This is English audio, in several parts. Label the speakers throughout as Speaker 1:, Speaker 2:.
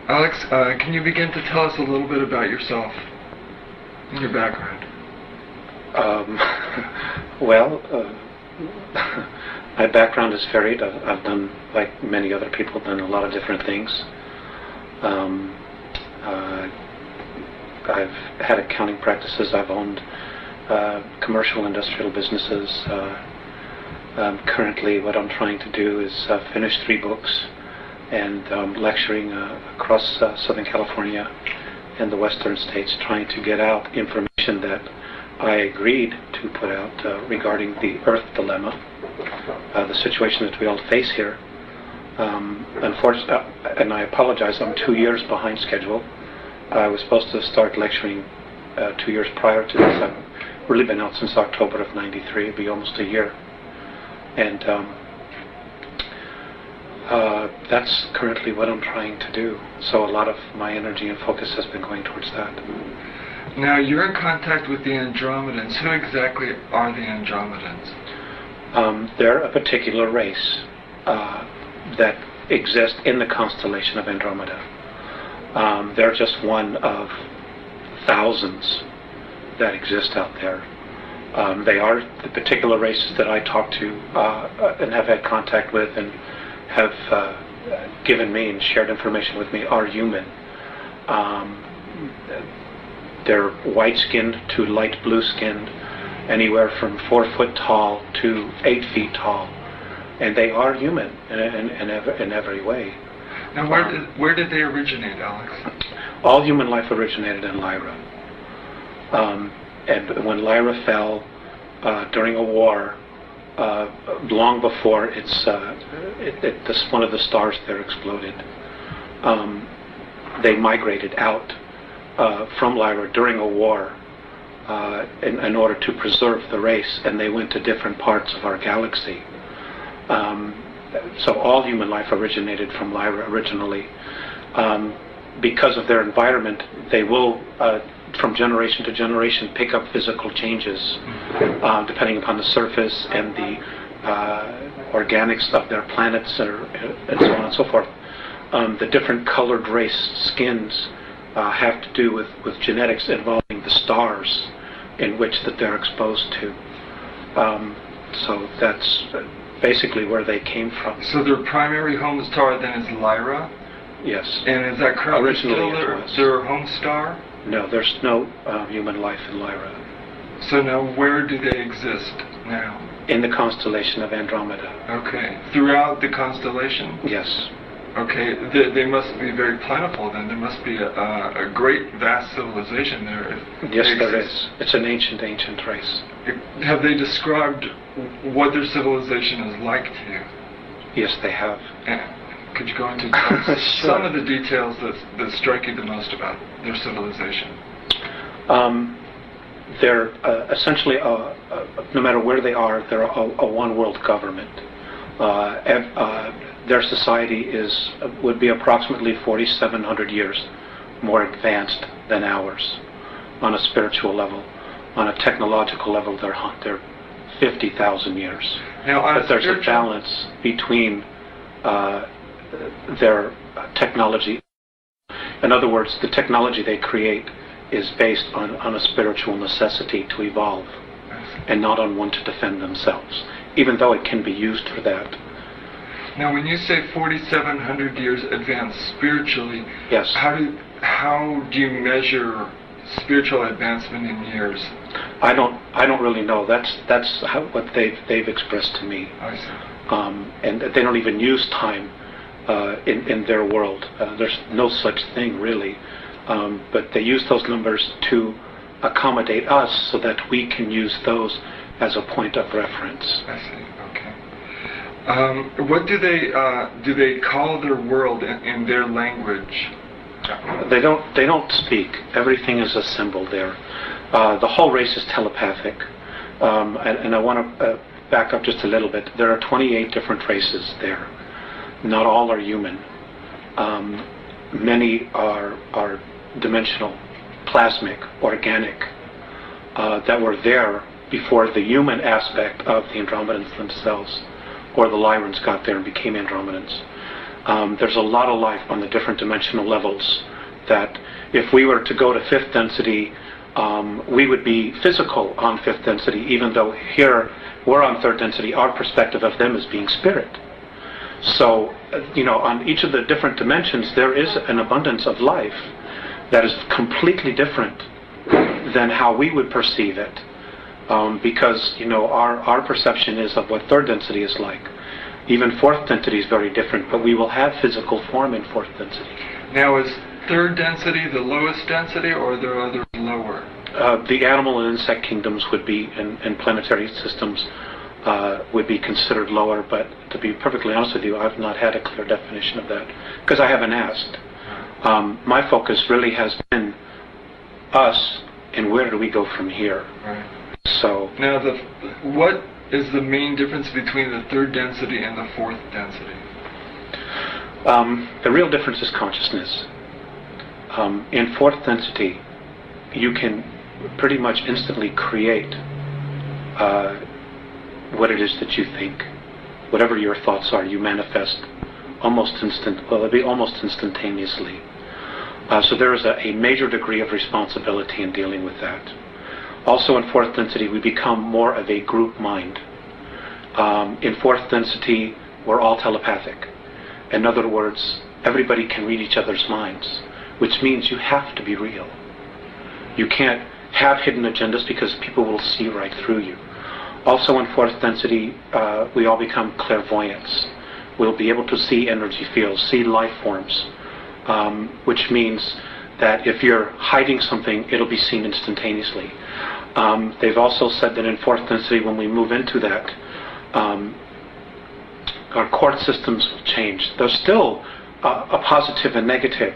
Speaker 1: Alex, can you begin to tell us a little bit about yourself and your background?
Speaker 2: Well, my background is varied. I've done, like many other people, done a lot of different things. I've had accounting practices. I've owned commercial industrial businesses. Currently, what I'm trying to do is finish 3 books and lecturing across Southern California and the western states, trying to get out information that I agreed to put out regarding the Earth dilemma, the situation that we all face here. Unfortunately, and I apologize, I'm 2 years behind schedule. I was supposed to start lecturing 2 years prior to this. I've really been out since October of '93. It'll be almost a year. And that's currently what I'm trying to do. So a lot of my energy and focus has been going towards that.
Speaker 1: Now, you're in contact with the Andromedans. Who exactly are the Andromedans?
Speaker 2: They're a particular race that exists in the constellation of Andromeda. They're just one of thousands that exist out there. They are the particular races that I talk to and have had contact with and have given me and shared information with me are human. They're white-skinned to light blue-skinned, anywhere from 4 foot tall to 8 feet tall, and they are human in every way.
Speaker 1: Now, where did they originate, Alex?
Speaker 2: All human life originated in Lyra, and when Lyra fell during a war, long before one of the stars there exploded, they migrated out from Lyra during a war in order to preserve the race, and they went to different parts of our galaxy. So all human life originated from Lyra originally. Because of their environment, they will, from generation to generation, pick up physical changes depending upon the surface and the organics of their planets and so on and so forth. The different colored race skins have to do with genetics involving the stars in which that they're exposed to. So that's basically where they came from.
Speaker 1: So their primary home star then is Lyra?
Speaker 2: Yes.
Speaker 1: And is that currently
Speaker 2: Originally
Speaker 1: still their home star?
Speaker 2: No, there's no human life in Lyra.
Speaker 1: So now where do they exist now?
Speaker 2: In the constellation of Andromeda.
Speaker 1: Okay. Throughout the constellation?
Speaker 2: Yes.
Speaker 1: Okay. They must be very plentiful then. There must be a great, vast civilization there.
Speaker 2: Yes, there is. It's an ancient race.
Speaker 1: Have they described what their civilization is like to you?
Speaker 2: Yes, they have.
Speaker 1: Could you go into
Speaker 2: Sure.
Speaker 1: some of the details that strike you the most about their civilization?
Speaker 2: They're essentially, no matter where they are, they're a one-world government. Their society would be approximately 4,700 years more advanced than ours on a spiritual level. On a technological level, they're 50,000 years.
Speaker 1: Now,
Speaker 2: but there's a balance between their technology. In other words, the technology they create is based on a spiritual necessity to evolve and not on one to defend themselves, even though it can be used for that.
Speaker 1: Now, when you say 4,700 years advanced spiritually,
Speaker 2: yes.
Speaker 1: How do you measure spiritual advancement in years?
Speaker 2: I don't really know. That's what they've expressed to me.
Speaker 1: I see.
Speaker 2: And they don't even use time in their world. There's no such thing really. But they use those numbers to accommodate us so that we can use those as a point of reference.
Speaker 1: I see. Okay. What do they call their world in their language?
Speaker 2: They don't speak. Everything is a symbol there. The whole race is telepathic. And I want to back up just a little bit. There are 28 different races there. Not all are human. many are dimensional, plasmic, organic, that were there before the human aspect of the Andromedans themselves, or the Lyrans got there and became Andromedans. There's a lot of life on the different dimensional levels that if we were to go to fifth density, we would be physical on fifth density, even though here we're on third density. Our perspective of them is being spirit. So, on each of the different dimensions, there is an abundance of life that is completely different than how we would perceive it. Because, our perception is of what third density is like. Even fourth density is very different, but we will have physical form in fourth density.
Speaker 1: Now, is third density the lowest density, or are there others lower?
Speaker 2: The animal and insect kingdoms would be, and planetary systems would be considered lower, but to be perfectly honest with you, I've not had a clear definition of that, because I haven't asked. My focus really has been us, and where do we go from here?
Speaker 1: Right.
Speaker 2: So
Speaker 1: now, what is the main difference between the third density and the fourth density?
Speaker 2: The real difference is consciousness. In fourth density, you can pretty much instantly create what it is that you think. Whatever your thoughts are, you manifest almost instantaneously. So there is a major degree of responsibility in dealing with that. Also in fourth density, we become more of a group mind. In fourth density, we're all telepathic. In other words, everybody can read each other's minds, which means you have to be real. You can't have hidden agendas because people will see right through you. Also in fourth density, we all become clairvoyants. We'll be able to see energy fields, see life forms, which means that if you're hiding something, it'll be seen instantaneously. They've also said that in fourth density, when we move into that, our court systems will change. There's still a positive and negative.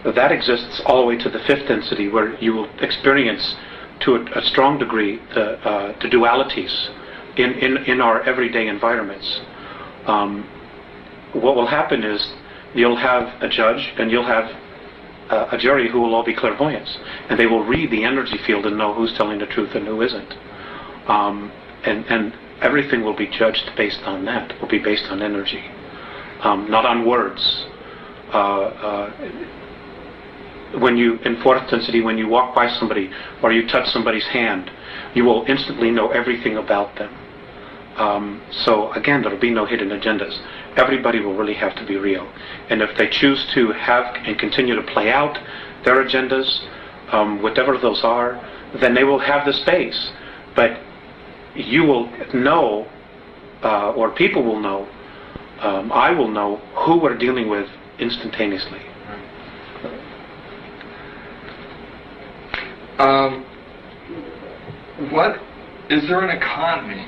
Speaker 2: That exists all the way to the fifth density, where you will experience to a strong degree the dualities in our everyday environments. What will happen is you'll have a judge and you'll have a jury who will all be clairvoyants, and they will read the energy field and know who's telling the truth and who isn't. And everything will be judged based on that. Will be based on energy, not on words. When you, in fourth density, when you walk by somebody or you touch somebody's hand, you will instantly know everything about them. So again, there will be no hidden agendas. Everybody will really have to be real. And if they choose to have and continue to play out their agendas, whatever those are, then they will have the space. But you will know, or people will know, I will know who we're dealing with instantaneously.
Speaker 1: What is there an economy,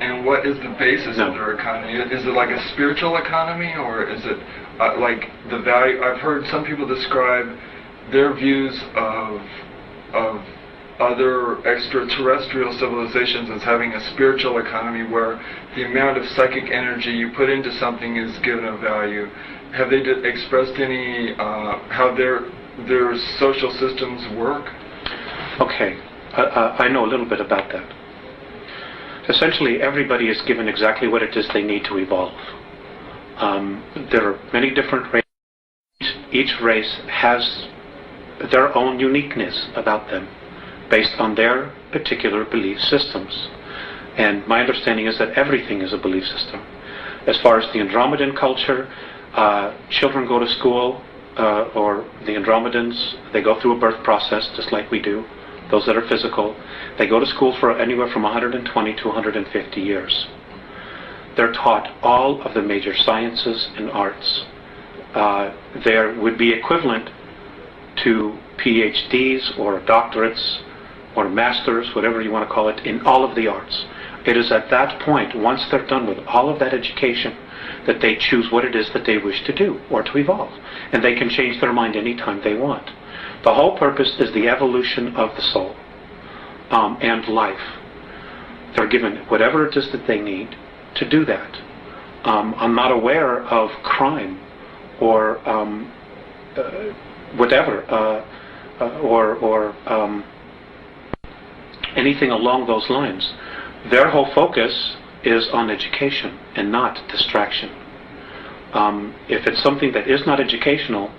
Speaker 1: and what is the basis of their economy? Is it like a spiritual economy, or is it like the value? I've heard some people describe their views of other extraterrestrial civilizations as having a spiritual economy where the amount of psychic energy you put into something is given a value. Have they expressed any how their social systems work?
Speaker 2: Okay, I know a little bit about that. Essentially, everybody is given exactly what it is they need to evolve. There are many different races. Each race has their own uniqueness about them, based on their particular belief systems. And my understanding is that everything is a belief system. As far as the Andromedan culture, children go to school, or the Andromedans, they go through a birth process just like we do. Those that are physical, they go to school for anywhere from 120 to 150 years. They're taught all of the major sciences and arts. There would be equivalent to PhDs or doctorates or masters, whatever you want to call it, in all of the arts. It is at that point, once they're done with all of that education, that they choose what it is that they wish to do or to evolve. And they can change their mind anytime they want. The whole purpose is the evolution of the soul and life. They're given whatever it is that they need to do that. I'm not aware of crime or whatever, or anything along those lines. Their whole focus is on education and not distraction. If it's something that is not educational,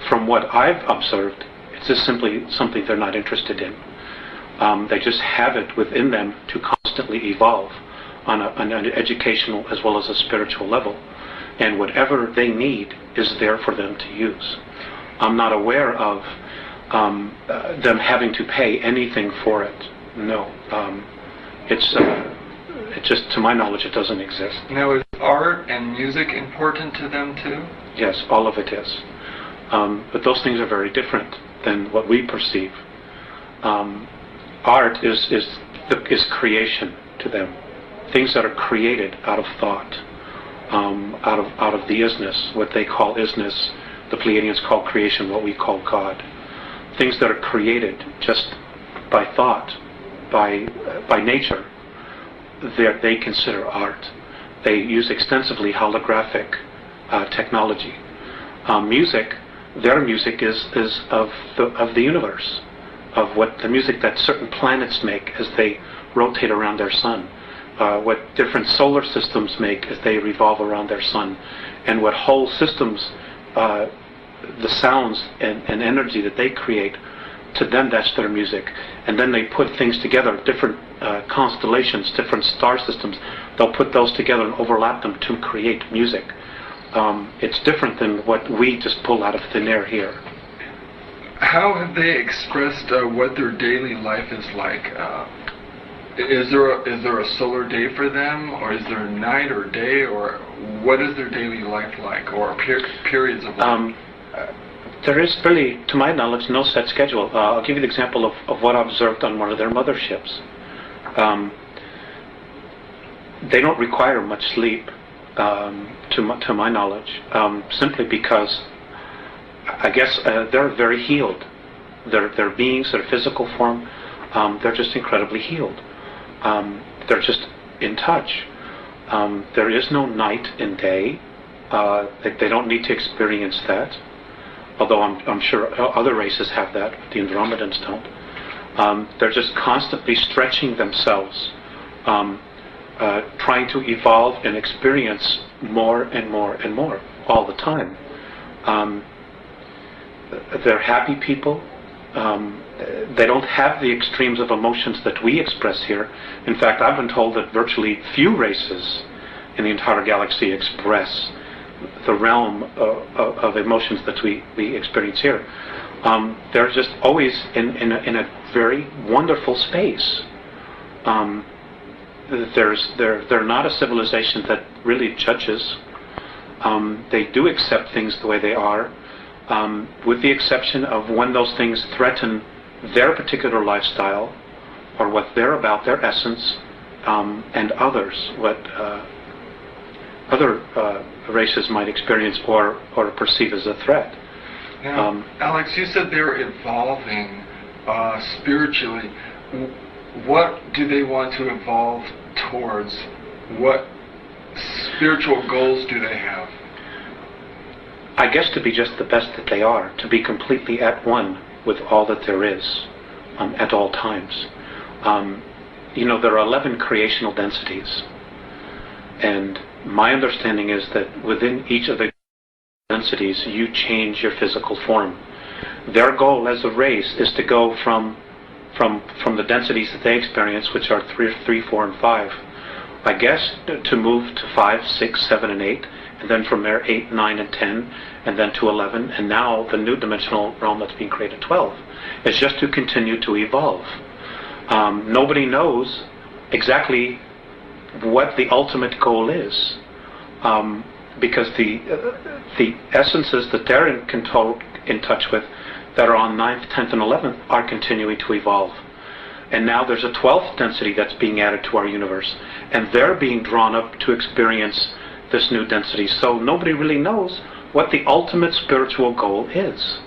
Speaker 2: from what I've observed, it's just simply something they're not interested in. They just have it within them to constantly evolve on an educational as well as a spiritual level. And whatever they need is there for them to use. I'm not aware of them having to pay anything for it. No. It just, to my knowledge, it doesn't exist.
Speaker 1: Now, is art and music important to them too?
Speaker 2: Yes, all of it is. But those things are very different than what we perceive. Art is creation to them. Things that are created out of thought, out of the isness, what they call isness. The Pleiadians call creation what we call God. Things that are created just by thought, by nature, they consider art. They use extensively holographic technology. Music, their music is of the universe, of what the music that certain planets make as they rotate around their sun, what different solar systems make as they revolve around their sun, and what whole systems, the sounds and energy that they create. To them, that's their music. And then they put things together, different constellations, different star systems. They'll put those together and overlap them to create music. It's different than what we just pull out of thin air here.
Speaker 1: How have they expressed what their daily life is like? Is there a solar day for them, or is there night or day, or what is their daily life like, or periods of life?
Speaker 2: There is really, to my knowledge, no set schedule. I'll give you the example of what I observed on one of their motherships. They don't require much sleep, to my knowledge, simply because I guess they're very healed. Their beings, their physical form, they're just incredibly healed. They're just in touch. There is no night and day. They don't need to experience that. Although I'm sure other races have that, but the Andromedans don't. They're just constantly stretching themselves, trying to evolve and experience more and more and more all the time. They're happy people. They don't have the extremes of emotions that we express here. In fact, I've been told that virtually few races in the entire galaxy express the realm of emotions that we experience here. They're just always in a very wonderful space. They're not a civilization that really judges. They do accept things the way they are, with the exception of when those things threaten their particular lifestyle, or what they're about, their essence, and others, what other races might experience or perceive as a threat.
Speaker 1: Now, Alex, you said they're evolving spiritually. What do they want to evolve towards? What spiritual goals do they have?
Speaker 2: I guess to be just the best that they are, to be completely at one with all that there is at all times. There are 11 creational densities, and my understanding is that within each of the densities you change your physical form. Their goal as a race is to go from the densities that they experience, which are 3, 4, and 5, I guess, to move to 5, 6, 7, and 8, and then from there 8, 9, and 10, and then to 11, and now the new dimensional realm that's being created, 12. It's just to continue to evolve. Nobody knows exactly what the ultimate goal is, because the essences that they're in touch with, that are on 9th, 10th, and 11th, are continuing to evolve. And now there's a 12th density that's being added to our universe, and they're being drawn up to experience this new density. So nobody really knows what the ultimate spiritual goal is.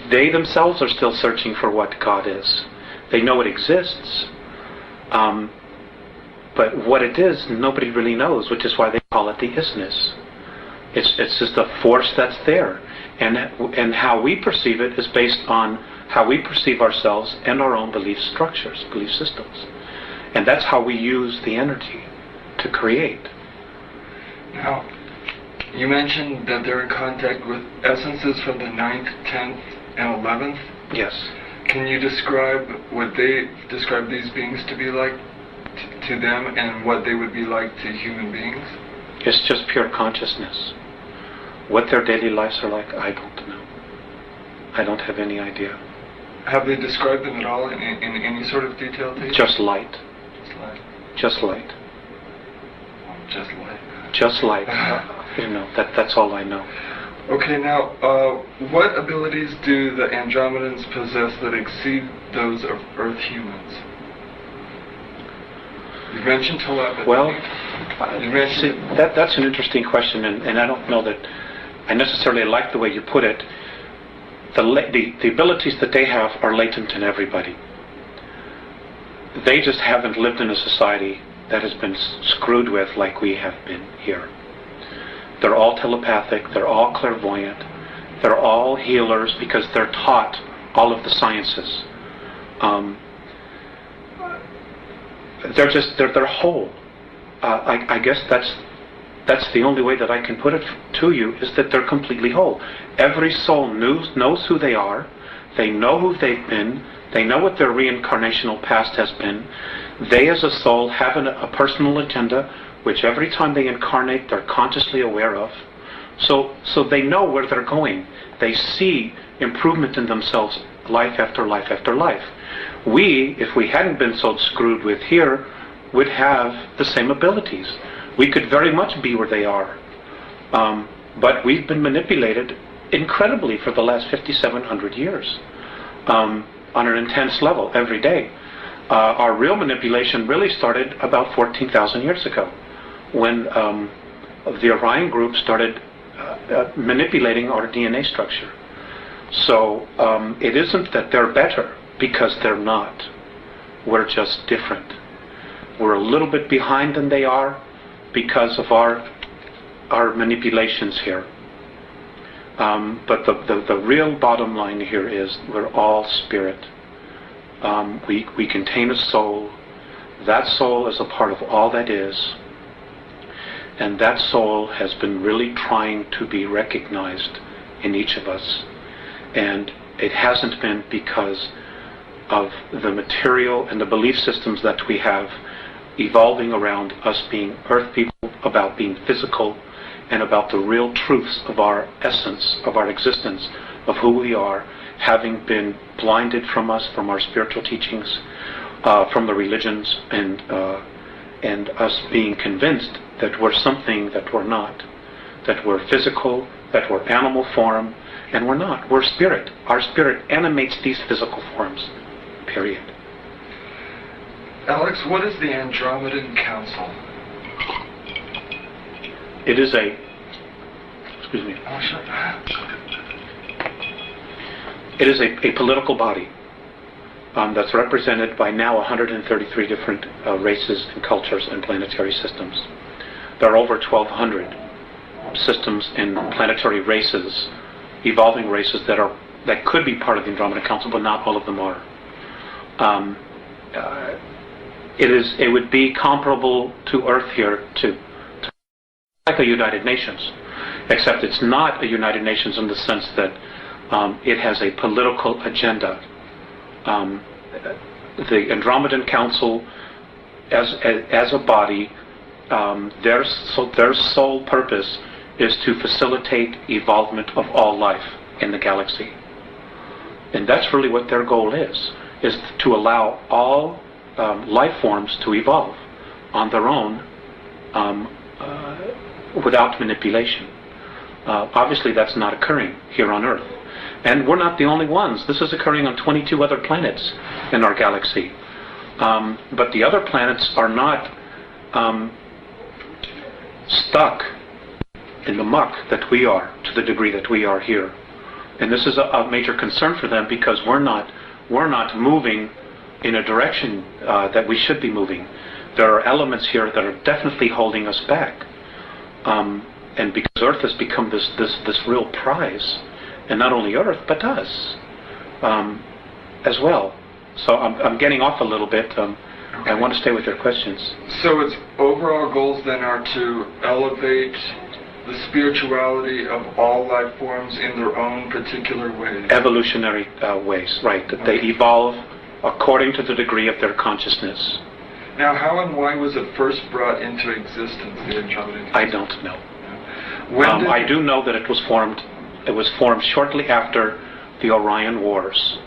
Speaker 2: They themselves are still searching for what God is. They know it exists, but what it is, nobody really knows, which is why they call it the isness. It's just a force that's there, and how we perceive it is based on how we perceive ourselves and our own belief structures, belief systems, and that's how we use the energy to create.
Speaker 1: Now, you mentioned that they're in contact with essences from the 9th, 10th, and 11th.
Speaker 2: Yes.
Speaker 1: Can you describe what they describe these beings to be like to them, and what they would be like to human beings?
Speaker 2: It's just pure consciousness. What their daily lives are like, I don't know. I don't have any idea.
Speaker 1: Have they described them at all in any sort of detail to you?
Speaker 2: Just light.
Speaker 1: Just light.
Speaker 2: Just light.
Speaker 1: Just light.
Speaker 2: Just light. That's all I know.
Speaker 1: Okay, now, what abilities do the Andromedans possess that exceed those of Earth humans? You mentioned telepathy.
Speaker 2: Well,
Speaker 1: you mentioned
Speaker 2: that's an interesting question, and I don't know that I necessarily like the way you put it. The abilities that they have are latent in everybody. They just haven't lived in a society that has been screwed with like we have been here. They're all telepathic, they're all clairvoyant, they're all healers because they're taught all of the sciences. They're whole. I guess that's the only way that I can put it to you, is that they're completely whole. Every soul knows who they are, they know who they've been, they know what their reincarnational past has been. They as a soul have a personal agenda, which every time they incarnate they're consciously aware of. So they know where they're going. They see improvement in themselves life after life after life. We, if we hadn't been so screwed with here, would have the same abilities. We could very much be where they are. But we've been manipulated incredibly for the last 5,700 years on an intense level every day. Our real manipulation really started about 14,000 years ago, when the Orion group started manipulating our DNA structure. So it isn't that they're better, because they're not. We're just different. We're a little bit behind than they are because of our manipulations here. But the real bottom line here is we're all spirit. We contain a soul. That soul is a part of all that is. And that soul has been really trying to be recognized in each of us. And it hasn't been because of the material and the belief systems that we have evolving around us being earth people, about being physical, and about the real truths of our essence, of our existence, of who we are, having been blinded from us, from our spiritual teachings, from the religions, and us being convinced that we're something that we're not, that we're physical, that we're animal form, and we're not. We're spirit. Our spirit animates these physical forms, period.
Speaker 1: Alex, what is the Andromedan Council?
Speaker 2: It is a... Excuse me.
Speaker 1: Oh, sure.
Speaker 2: It is a political body that's represented by now 133 different races and cultures and planetary systems. There are over 1,200 systems and planetary races, evolving races that could be part of the Andromeda Council, but not all of them are. It would be comparable to Earth here to like a United Nations, except it's not a United Nations in the sense that it has a political agenda. The Andromedan Council, as a body, their sole purpose is to facilitate evolvement of all life in the galaxy. And that's really what their goal is to allow all life forms to evolve on their own without manipulation. Obviously that's not occurring here on Earth. And we're not the only ones. This is occurring on 22 other planets in our galaxy. But the other planets are not stuck in the muck that we are, to the degree that we are here. And this is a major concern for them, because we're not moving in a direction that we should be moving. There are elements here that are definitely holding us back. and because Earth has become this real prize, and not only Earth but us as well. So I'm getting off a little bit.
Speaker 1: Okay.
Speaker 2: I want to stay with your questions.
Speaker 1: So its overall goals then are to elevate the spirituality of all life forms in their own particular ways.
Speaker 2: Evolutionary ways, right? That they evolve according to the degree of their consciousness.
Speaker 1: Now, how and why was it first brought into existence, the Andromedan?
Speaker 2: I don't know.
Speaker 1: When
Speaker 2: I do know that it was formed. It was formed shortly after the Orion Wars,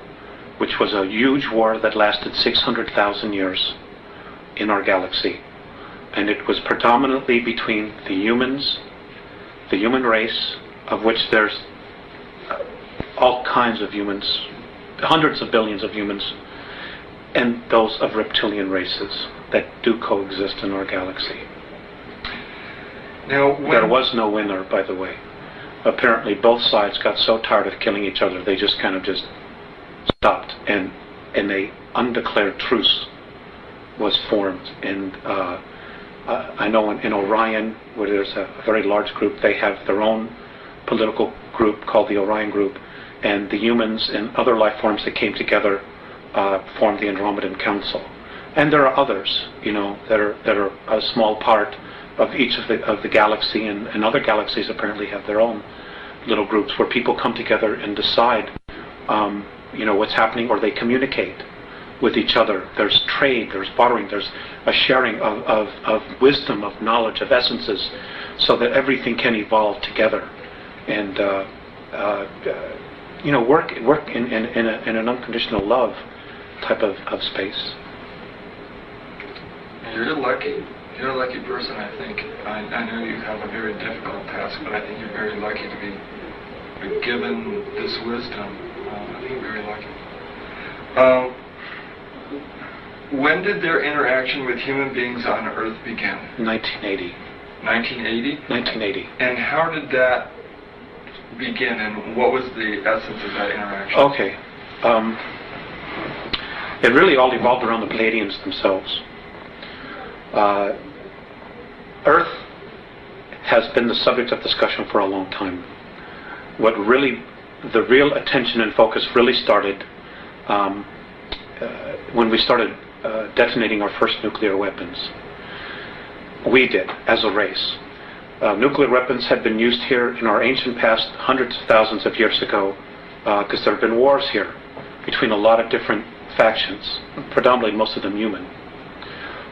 Speaker 2: which was a huge war that lasted 600,000 years in our galaxy, and it was predominantly between the humans, the human race, of which there's all kinds of humans, hundreds of billions of humans, and those of reptilian races that do coexist in our galaxy.
Speaker 1: Now,
Speaker 2: there was no winner, by the way. Apparently both sides got so tired of killing each other, they just kind of just stopped, and a undeclared truce was formed. And I know in Orion, where there's a very large group, they have their own political group called the Orion Group, and the humans and other life forms that came together formed the Andromedan Council. And there are others, that are a small part of each of the galaxy, and other galaxies apparently have their own little groups where people come together and decide, what's happening, or they communicate with each other. There's trade, there's bartering, there's a sharing of wisdom, of knowledge, of essences, so that everything can evolve together, and work in an unconditional love type of space.
Speaker 1: You're lucky. You're a lucky person, I think. I know you have a very difficult task, but I think you're very lucky to be given this wisdom. I think you're very lucky. When did their interaction with human beings on Earth begin?
Speaker 2: 1980.
Speaker 1: 1980?
Speaker 2: 1980.
Speaker 1: And how did that begin, and what was the essence of that interaction?
Speaker 2: Okay. It really all evolved around the Pleiadians themselves. Earth has been the subject of discussion for a long time. The real attention and focus really started when we started detonating our first nuclear weapons. We did, as a race. Nuclear weapons had been used here in our ancient past hundreds of thousands of years ago, because there have been wars here between a lot of different factions, predominantly most of them human.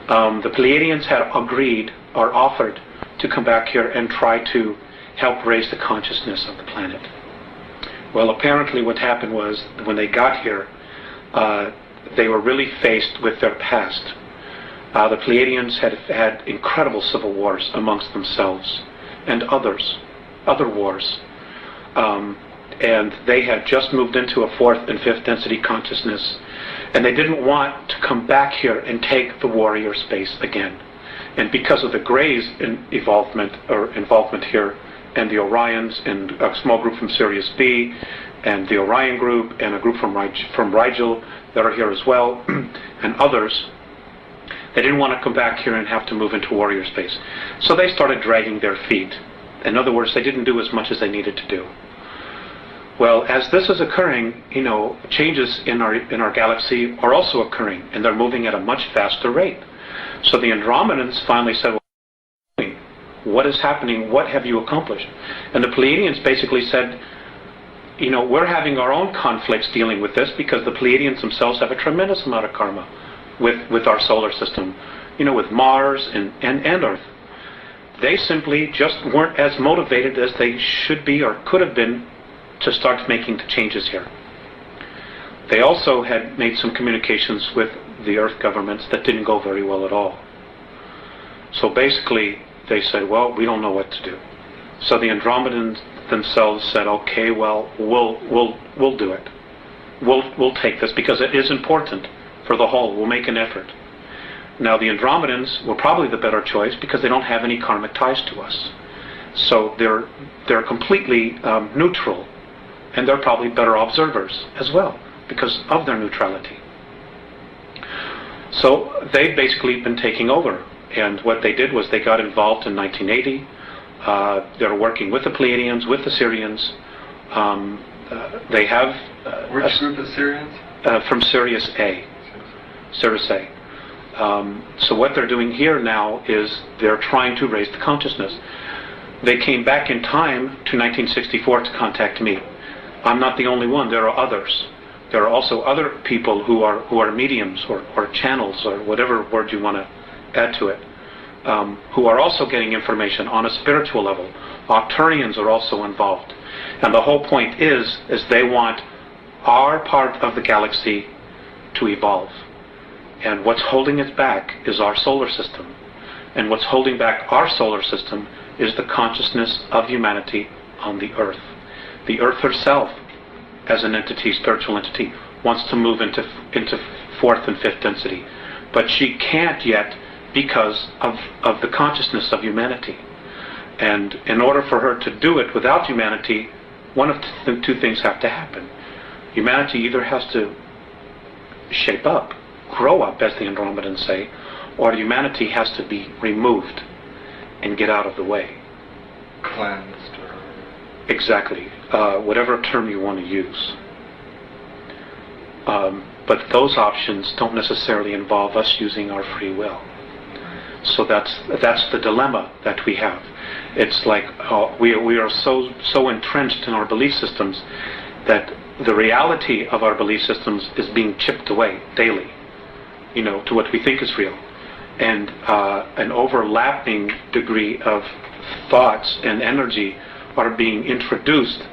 Speaker 2: The Pleiadians had agreed or offered to come back here and try to help raise the consciousness of the planet. Well, apparently what happened was, when they got here, they were really faced with their past. The Pleiadians had had incredible civil wars amongst themselves, and other wars. And they had just moved into a fourth and fifth density consciousness, and they didn't want to come back here and take the warrior space again. And because of the Greys' involvement here, and the Orions, and a small group from Sirius B, and the Orion group, and a group from Rigel that are here as well, and others, they didn't want to come back here and have to move into warrior space. So they started dragging their feet. In other words, they didn't do as much as they needed to do. Well, as this is occurring, changes in our galaxy are also occurring, and they're moving at a much faster rate. So the Andromedans finally said, what is happening? What have you accomplished? And the Pleiadians basically said, we're having our own conflicts dealing with this, because the Pleiadians themselves have a tremendous amount of karma with our solar system, with Mars and Earth. They simply just weren't as motivated as they should be or could have been to start making the changes here. They also had made some communications with the Earth governments that didn't go very well at all. So basically, they said, well, we don't know what to do. So the Andromedans themselves said, okay, well, we'll do it. We'll take this, because it is important for the whole. We'll make an effort. Now, the Andromedans were probably the better choice, because they don't have any karmic ties to us. So they're completely neutral, and they're probably better observers as well, because of their neutrality. So they've basically been taking over, and what they did was they got involved in 1980. They're working with the Pleiadians, with the Syrians. They have...
Speaker 1: Which group is Syrians?
Speaker 2: From Sirius A. Sirius A. So what they're doing here now is they're trying to raise the consciousness. They came back in time to 1964 to contact me. I'm not the only one. There are others. There are also other people who are mediums or channels or whatever word you want to add to it, who are also getting information on a spiritual level. Octurians are also involved. And the whole point is they want our part of the galaxy to evolve. And what's holding it back is our solar system. And what's holding back our solar system is the consciousness of humanity on the Earth. The Earth herself, as an entity, spiritual entity, wants to move into fourth and fifth density. But she can't yet because of the consciousness of humanity. And in order for her to do it without humanity, one of the two things have to happen. Humanity either has to shape up, grow up, as the Andromedans say, or humanity has to be removed and get out of the way.
Speaker 1: Cleansed.
Speaker 2: Exactly. Whatever term you want to use. But those options don't necessarily involve us using our free will. So that's the dilemma that we have. It's like we are so entrenched in our belief systems that the reality of our belief systems is being chipped away daily, to what we think is real. And an overlapping degree of thoughts and energy are being introduced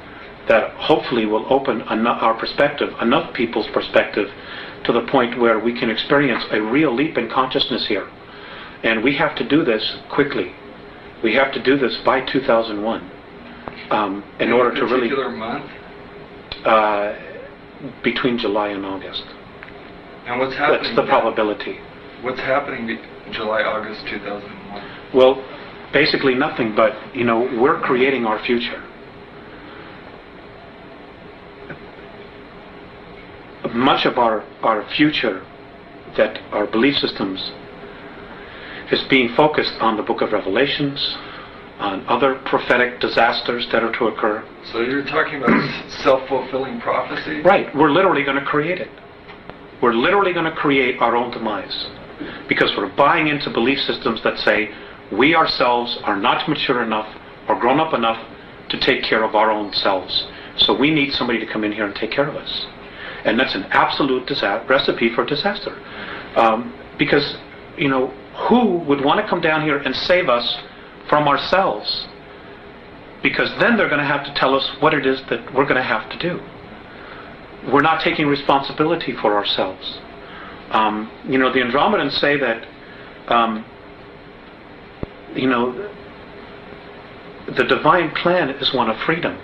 Speaker 2: that hopefully will open our perspective, enough people's perspective, to the point where we can experience a real leap in consciousness here. And we have to do this quickly. We have to do this by 2001 in order to really...
Speaker 1: particular month?
Speaker 2: Between July and August.
Speaker 1: And what's happening?
Speaker 2: That's the probability.
Speaker 1: What's happening July, August 2001?
Speaker 2: Well, basically nothing, but, we're creating our future. Much of our future, that our belief systems, is being focused on the Book of Revelations, on other prophetic disasters that are to occur.
Speaker 1: So you're talking about self-fulfilling prophecy?
Speaker 2: Right. We're literally going to create it. We're literally going to create our own demise. Because we're buying into belief systems that say we ourselves are not mature enough or grown up enough to take care of our own selves. So we need somebody to come in here and take care of us. And that's an absolute recipe for disaster. Because, who would want to come down here and save us from ourselves? Because then they're going to have to tell us what it is that we're going to have to do. We're not taking responsibility for ourselves. The Andromedans say that, the divine plan is one of freedom.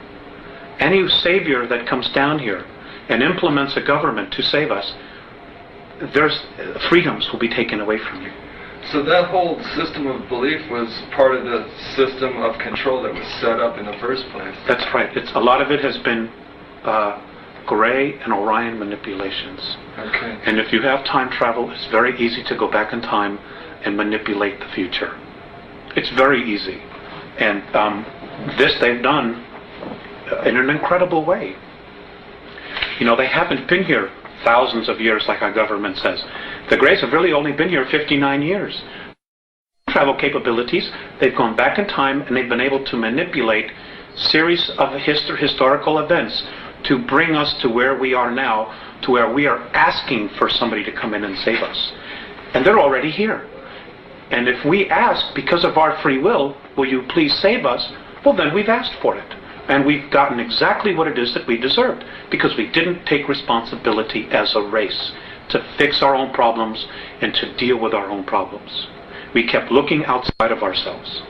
Speaker 2: Any savior that comes down here and implements a government to save us, there's freedoms will be taken away from you.
Speaker 1: So that whole system of belief was part of the system of control that was set up in the first place.
Speaker 2: That's right. A lot of it has been Gray and Orion manipulations.
Speaker 1: Okay.
Speaker 2: And if you have time travel, it's very easy to go back in time and manipulate the future. It's very easy. And this they've done in an incredible way. They haven't been here thousands of years like our government says. The Greys have really only been here 59 years. Travel capabilities, they've gone back in time and they've been able to manipulate series of historical events to bring us to where we are now, to where we are asking for somebody to come in and save us. And they're already here. And if we ask, because of our free will, will you please save us? Well, then we've asked for it. And we've gotten exactly what it is that we deserved, because we didn't take responsibility as a race to fix our own problems and to deal with our own problems. We kept looking outside of ourselves.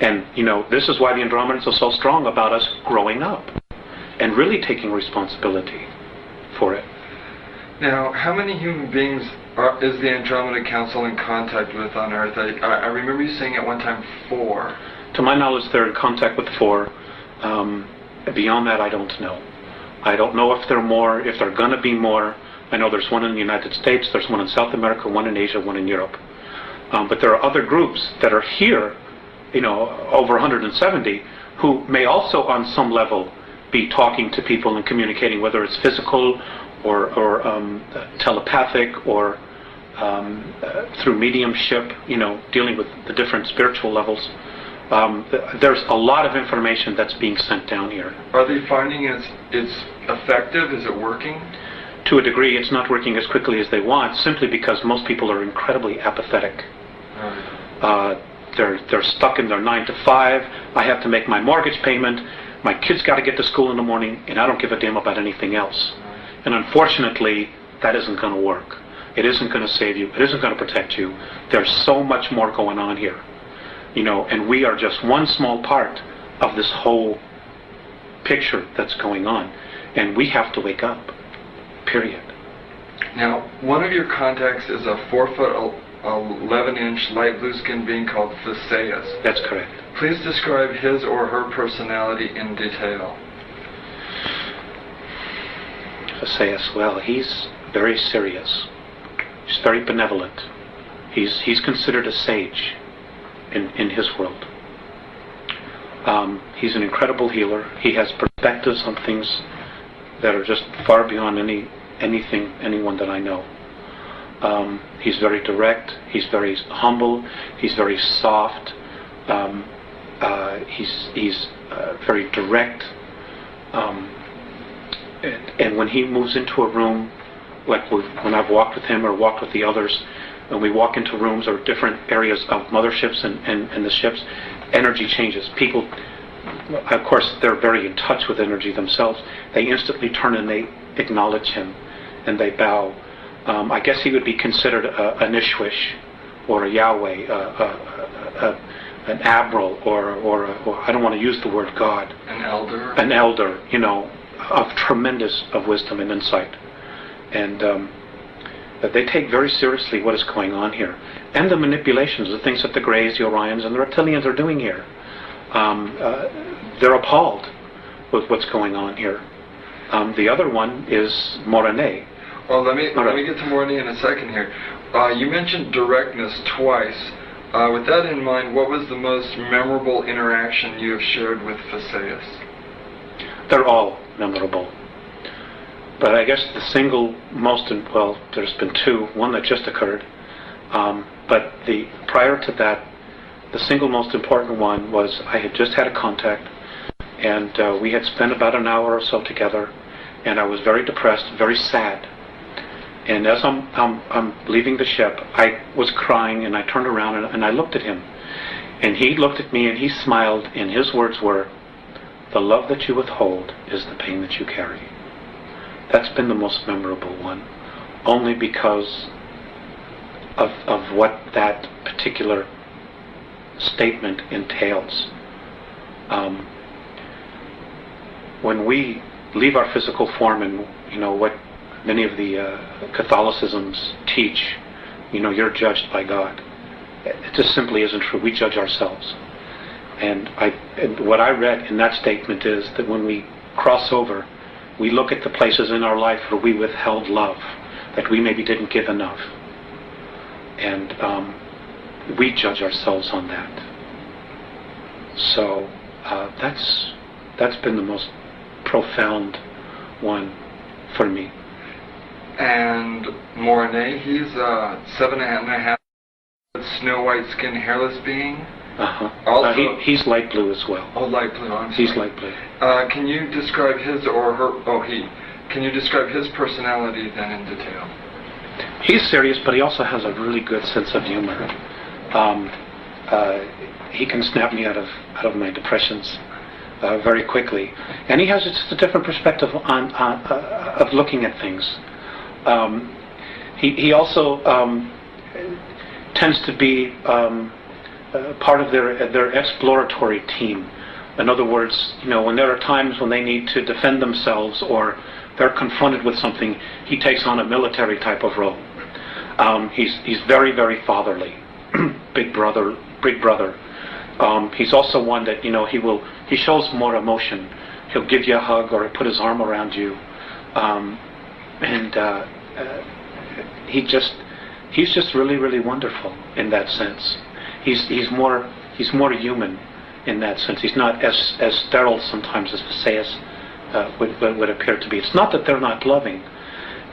Speaker 2: And, this is why the Andromedans are so strong about us growing up and really taking responsibility for it.
Speaker 1: Now, how many human beings is the Andromeda Council in contact with on Earth? I remember you saying at one time 4.
Speaker 2: To my knowledge, they're in contact with 4. Beyond that, I don't know. I don't know if there are more, if there are going to be more. I know there's one in the United States, there's one in South America, one in Asia, one in Europe. But there are other groups that are here over 170, who may also on some level be talking to people and communicating, whether it's physical or telepathic or through mediumship, dealing with the different spiritual levels. There's a lot of information that's being sent down here.
Speaker 1: Are they finding it's effective? Is it working?
Speaker 2: To a degree, it's not working as quickly as they want, simply because most people are incredibly apathetic. They're stuck in their 9 to 5. I have to make my mortgage payment. My kids got to get to school in the morning, and I don't give a damn about anything else. And unfortunately, that isn't going to work. It isn't going to save you. It isn't going to protect you. There's so much more going on here. And we are just one small part of this whole picture that's going on. And we have to wake up. Period.
Speaker 1: Now, one of your contacts is a 4-foot 11-inch light blue skinned being called Theseus.
Speaker 2: That's correct.
Speaker 1: Please describe his or her personality in detail.
Speaker 2: Theseus, well, he's very serious. He's very benevolent. He's considered a sage in his world. He's an incredible healer. He has perspectives on things that are just far beyond anyone that I know. He's very direct. He's very humble. He's very soft. He's very direct. And when he moves into a room, like when I've walked with him or walked with the others, when we walk into rooms or different areas of motherships and the ships, energy changes. People, of course, they're very in touch with energy themselves. They instantly turn and they acknowledge him and they bow. I guess he would be considered an Ishwish or a Yahweh, an admiral, or I don't want to use the word God.
Speaker 1: An elder.
Speaker 2: An elder, of tremendous of wisdom and insight. And they take very seriously what is going on here. And the manipulations, the things that the Greys, the Orions, and the Reptilians are doing here. They're appalled with what's going on here. The other one is Morane.
Speaker 1: Well, let me get to Morane in a second here. You mentioned directness twice. With that in mind, what was the most memorable interaction you have shared with Theseus?
Speaker 2: They're all memorable. But I guess the single most, there's been two, one that just occurred. But prior to that, the single most important one was I had just had a contact, and we had spent about an hour or so together, and I was very depressed, very sad. And as I'm leaving the ship, I was crying, and I turned around and I looked at him. And he looked at me and he smiled, and his words were, "The love that you withhold is the pain that you carry." That's been the most memorable one, only because of what that particular statement entails. When we leave our physical form, and what many of the Catholicisms teach, you're judged by God. It just simply isn't true. We judge ourselves. And what I read in that statement is that when we cross over, we look at the places in our life where we withheld love, that we maybe didn't give enough. And we judge ourselves on that. So that's been the most profound one for me.
Speaker 1: And Morane, he's 7.5 snow white skin, hairless being. Also,
Speaker 2: he's light blue as well.
Speaker 1: Oh, light blue. I'm sorry.
Speaker 2: He's light blue.
Speaker 1: Can you describe his or her? Can you describe his personality then in detail?
Speaker 2: He's serious, but he also has a really good sense of humor. He can snap me out of my depressions very quickly, and he has just a different perspective of looking at things. He also tends to be part of their exploratory team. In other words, when there are times when they need to defend themselves or they're confronted with something, he takes on a military type of role. He's very, very fatherly, big brother. He's also one that he shows more emotion. He'll give you a hug or put his arm around you, and he's just really, really wonderful in that sense. He's more He's more human in that sense. He's not as sterile sometimes as Visayas would appear to be. It's not that they're not loving,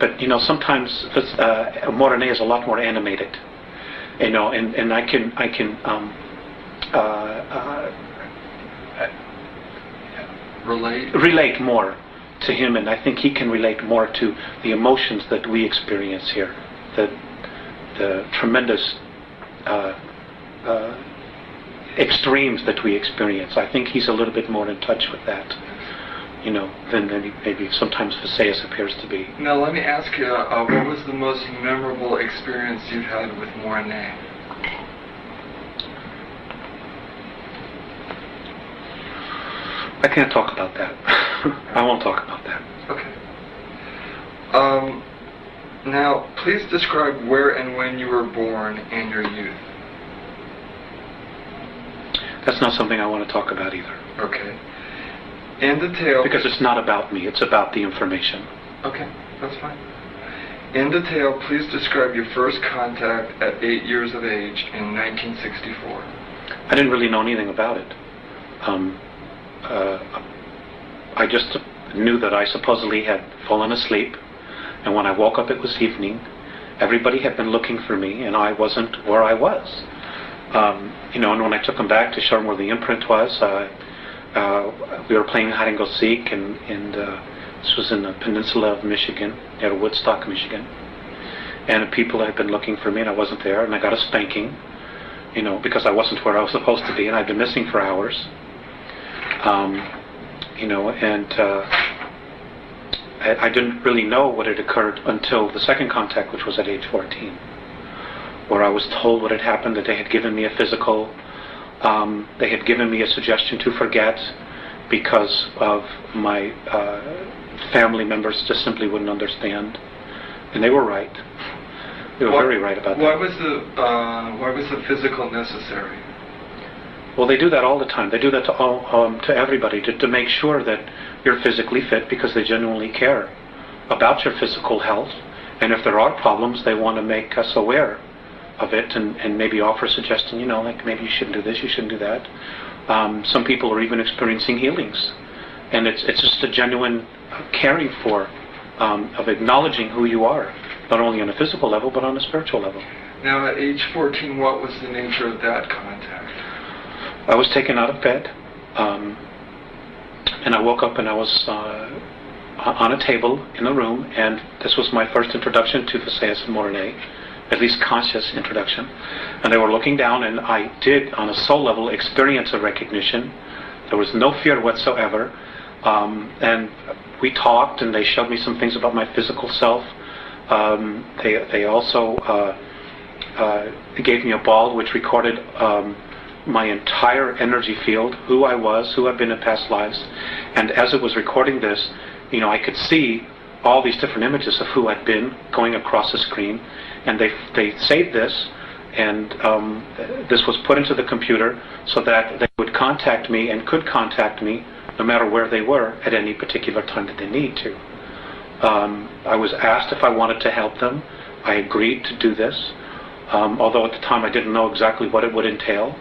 Speaker 2: but sometimes Morene is a lot more animated. And I can relate more to him, and I think he can relate more to the emotions that we experience here, the tremendous extremes that we experience. I think he's a little bit more in touch with that, than maybe sometimes Visayas appears to be.
Speaker 1: Now let me ask you, what was the most memorable experience you've had with Morene?
Speaker 2: I can't talk about that. I won't talk about that.
Speaker 1: Okay. Now, please describe where and when you were born and your youth.
Speaker 2: That's not something I want to talk about either.
Speaker 1: Okay. In detail...
Speaker 2: Because it's not about me, it's about the information.
Speaker 1: Okay, that's fine. In detail, please describe your first contact at 8 years of age in 1964.
Speaker 2: I didn't really know anything about it. I just knew that I supposedly had fallen asleep, and when I woke up it was evening. Everybody had been looking for me, and I wasn't where I was. And when I took them back to show them where the imprint was, we were playing hide and go seek, and this was in the peninsula of Michigan, near Woodstock, Michigan. And the people had been looking for me, and I wasn't there, and I got a spanking, because I wasn't where I was supposed to be, and I'd been missing for hours. I didn't really know what had occurred until the second contact, which was at age 14, where I was told what had happened, that they had given me a physical, they had given me a suggestion to forget because of my family members just simply wouldn't understand. And they were right. They were very right about that.
Speaker 1: Why was the physical necessary?
Speaker 2: Well, they do that all the time. They do that to everybody, to make sure that you're physically fit, because they genuinely care about your physical health. And if there are problems, they want to make us aware of it and maybe offer a suggestion, like maybe you shouldn't do this, you shouldn't do that. Some people are even experiencing healings. And it's just a genuine caring for, of acknowledging who you are, not only on a physical level, but on a spiritual level.
Speaker 1: Now, at age 14, what was the nature of that contact?
Speaker 2: I was taken out of bed, and I woke up and I was on a table in a room, and this was my first introduction to Visayas and Morene, at least conscious introduction. And they were looking down, and I did, on a soul level, experience a recognition. There was no fear whatsoever, and we talked, and they showed me some things about my physical self. They also gave me a ball which recorded my entire energy field, who I was, who I've been in past lives. And as it was recording this, I could see all these different images of who I'd been going across the screen. And they saved this, and this was put into the computer so that they would contact me and could contact me no matter where they were at any particular time that they need to. I was asked if I wanted to help them. I agreed to do this, although at the time I didn't know exactly what it would entail.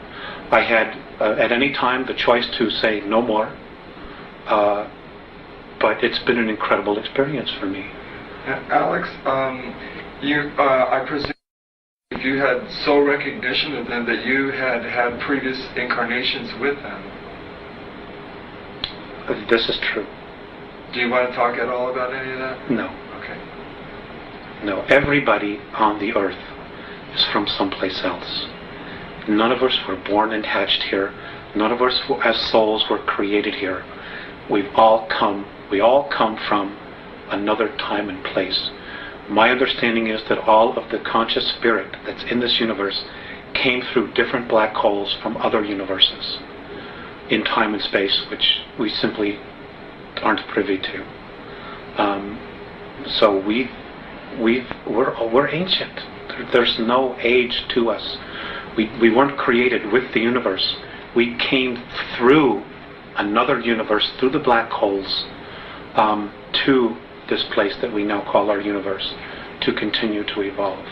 Speaker 2: I had at any time the choice to say no more, but it's been an incredible experience for me.
Speaker 1: Alex, I presume you had soul recognition of them, that you had had previous incarnations with them.
Speaker 2: This is true.
Speaker 1: Do you want to talk at all about any of that?
Speaker 2: No.
Speaker 1: Okay.
Speaker 2: No, everybody on the earth is from someplace else. None of us were born and hatched here. None of us as souls were created here. We all come from another time and place. My understanding is that all of the conscious spirit that's in this universe came through different black holes from other universes in time and space, which we simply aren't privy to. So we're ancient. There's no age to us. We weren't created with the universe. We came through another universe, through the black holes, to this place that we now call our universe, to continue to evolve.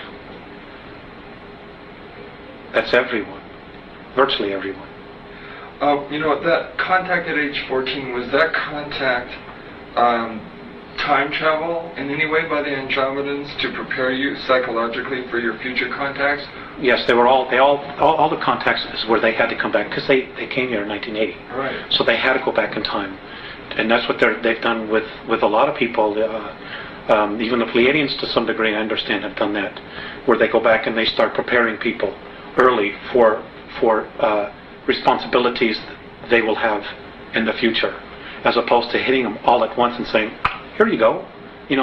Speaker 2: That's everyone. virtually everyone.
Speaker 1: That contact at age 14, was that contact time travel in any way by the Andromedans to prepare you psychologically for your future contacts?
Speaker 2: Yes, they were all the contacts is where they had to come back, because they came here in 1980.
Speaker 1: Right.
Speaker 2: So they had to go back in time, and that's what they've done with a lot of people. Even the Pleiadians, to some degree, I understand, have done that, where they go back and they start preparing people early for responsibilities they will have in the future, as opposed to hitting them all at once and saying, "Here you go,"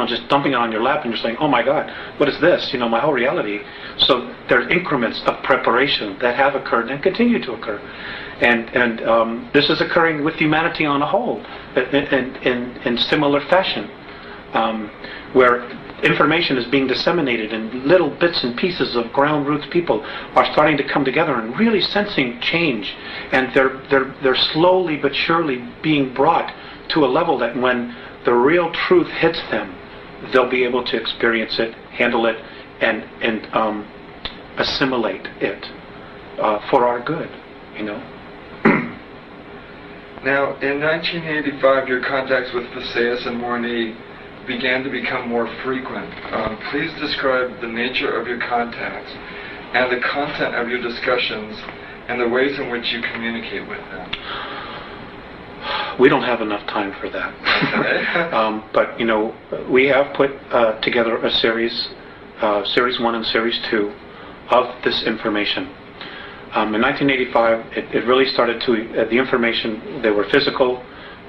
Speaker 2: just dumping it on your lap, and you're saying, "Oh my God, what is this? My whole reality." So there's increments of preparation that have occurred and continue to occur, and this is occurring with humanity on a whole, in similar fashion, where information is being disseminated in little bits and pieces of ground roots. People are starting to come together and really sensing change, and they're slowly but surely being brought to a level that when the real truth hits them, they'll be able to experience it, handle it, and assimilate it for our good.
Speaker 1: Now, in 1985, your contacts with Visayas and Morni began to become more frequent. Please describe the nature of your contacts and the content of your discussions and the ways in which you communicate with them.
Speaker 2: We don't have enough time for that.
Speaker 1: Okay.
Speaker 2: But we have put together a series 1 and series 2 of this information. In 1985, it really started to, the information, they were physical.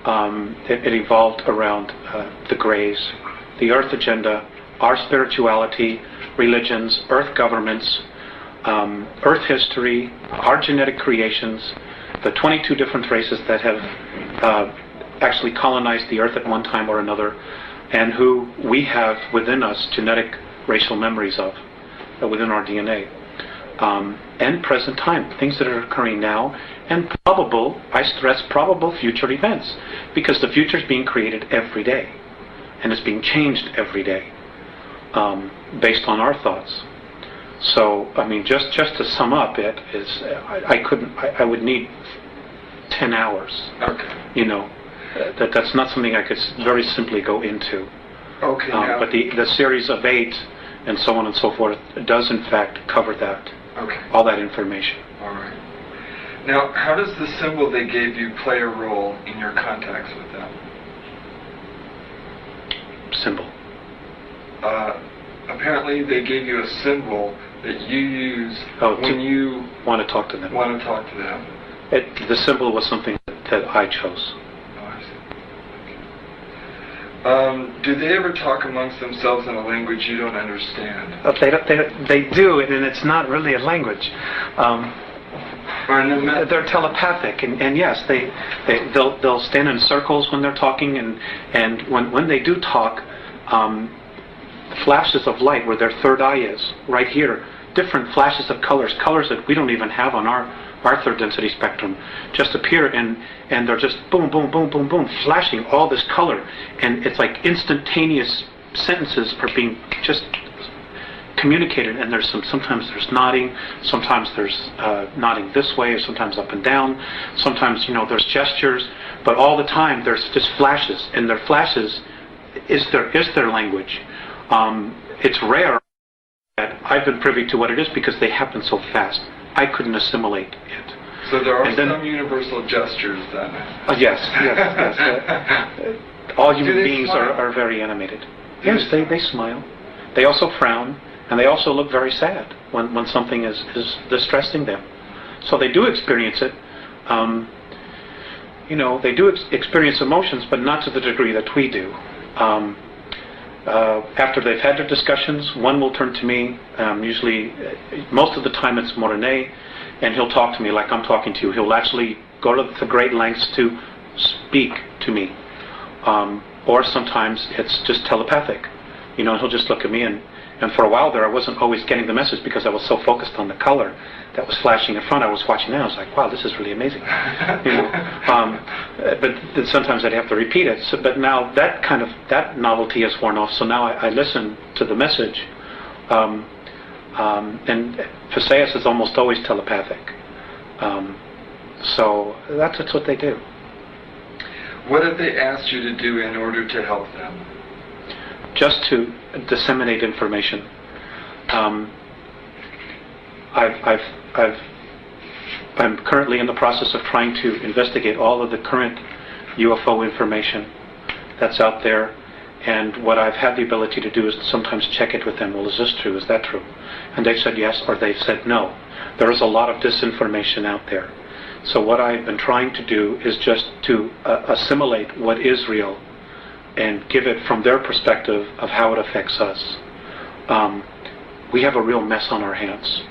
Speaker 2: It evolved around the Greys, the Earth agenda, our spirituality, religions, Earth governments, Earth history, our genetic creations, the 22 different races that have actually colonized the Earth at one time or another, and who we have within us genetic racial memories of, within our DNA. And present time, things that are occurring now, and probable, I stress probable future events, because the future is being created every day, and it's being changed every day, based on our thoughts. So, just to sum up, it is, I would need 10 hours.
Speaker 1: Okay.
Speaker 2: That's not something I could very simply go into.
Speaker 1: Okay.
Speaker 2: But the series of 8 and so on and so forth does in fact cover that.
Speaker 1: Okay.
Speaker 2: All that information.
Speaker 1: All right. Now, how does the symbol they gave you play a role in your contacts with them?
Speaker 2: Symbol.
Speaker 1: Apparently, they gave you a symbol that you use when you
Speaker 2: want to talk to them.
Speaker 1: Want to talk to them.
Speaker 2: The symbol was something that I chose.
Speaker 1: Oh, I see. Okay. Do they ever talk amongst themselves in a language you don't understand?
Speaker 2: They do, and it's not really a language. They're telepathic, and yes, they'll stand in circles when they're talking, and when they do talk, flashes of light where their third eye is, right here, different flashes of colors that we don't even have on our third density spectrum, just appear, and they're just boom, boom, boom, boom, boom, flashing all this color, and it's like instantaneous sentences are being just communicated, and sometimes there's nodding, sometimes there's nodding this way, or sometimes up and down, sometimes there's gestures, but all the time there's just flashes, and their flashes is their language. It's rare that I've been privy to what it is because they happen so fast. I couldn't assimilate it.
Speaker 1: So there are some universal gestures then.
Speaker 2: Yes. All human beings are very animated. Yes, they smile. They also frown, and they also look very sad when something is distressing them. So they do experience it. They do experience emotions, but not to the degree that we do. After they've had their discussions, one will turn to me, usually, most of the time it's Morene, and he'll talk to me like I'm talking to you. He'll actually go to the great lengths to speak to me. Or sometimes it's just telepathic. He'll just look at me, and for a while there I wasn't always getting the message because I was so focused on the color that was flashing in front. I was watching that, I was like, wow, this is really amazing. But then sometimes I'd have to repeat it. So, but now that novelty has worn off, so now I listen to the message. And Visayas is almost always telepathic. So that's what they do.
Speaker 1: What have they asked you to do in order to help them?
Speaker 2: Just to disseminate information. I'm currently in the process of trying to investigate all of the current UFO information that's out there, and what I've had the ability to do is sometimes check it with them. Well, is this true? Is that true? And they've said yes, or they've said no. There is a lot of disinformation out there. So what I've been trying to do is just to assimilate what is real and give it from their perspective of how it affects us. We have a real mess on our hands.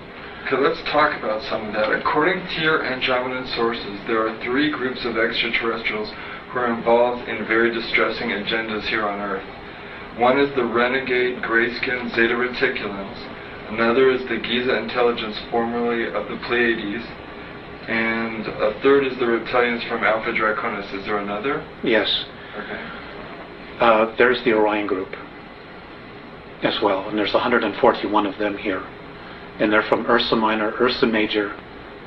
Speaker 1: Okay, let's talk about some of that. According to your Andromedan sources, there are 3 groups of extraterrestrials who are involved in very distressing agendas here on Earth. One is the renegade gray-skinned Zeta Reticulans. Another is the Giza intelligence, formerly of the Pleiades. And a third is the reptilians from Alpha Draconis. Is there another?
Speaker 2: Yes.
Speaker 1: Okay.
Speaker 2: There's the Orion group as well, and there's 141 of them here. And they're from Ursa Minor, Ursa Major,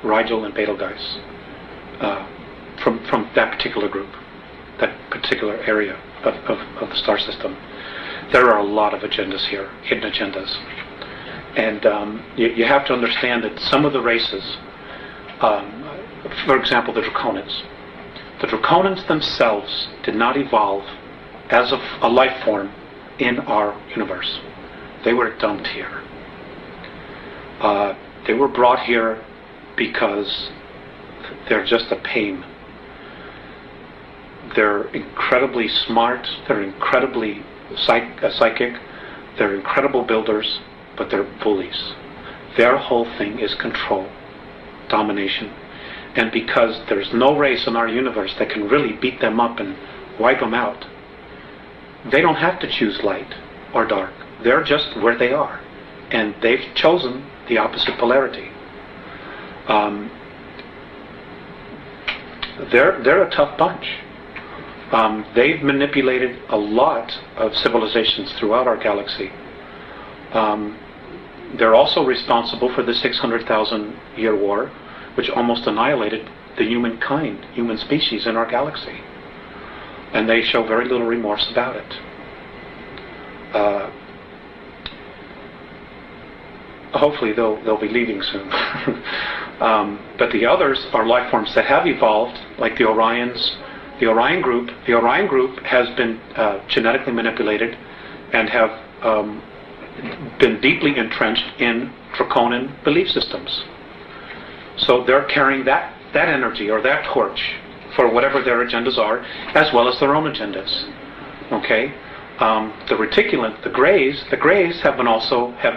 Speaker 2: Rigel, and Betelgeuse. From that particular group, that particular area of the star system. There are a lot of agendas here, hidden agendas. And you have to understand that some of the races, for example, the Draconians. The Draconians themselves did not evolve as a life form in our universe. They were dumped here. They were brought here because they're just a pain. They're incredibly smart, they're incredibly psychic, they're incredible builders, but they're bullies. Their whole thing is control, domination. And because there's no race in our universe that can really beat them up and wipe them out, they don't have to choose light or dark. They're just where they are. And they've chosen the opposite polarity. They're a tough bunch. They've manipulated a lot of civilizations throughout our galaxy. They're also responsible for the 600,000-year war, which almost annihilated the human species in our galaxy. And they show very little remorse about it. Hopefully they'll be leaving soon. But the others are life forms that have evolved, like the Orions. The Orion group has been genetically manipulated and have been deeply entrenched in draconian belief systems. So they're carrying that energy or that torch for whatever their agendas are, as well as their own agendas. Okay? The reticulant, the Greys have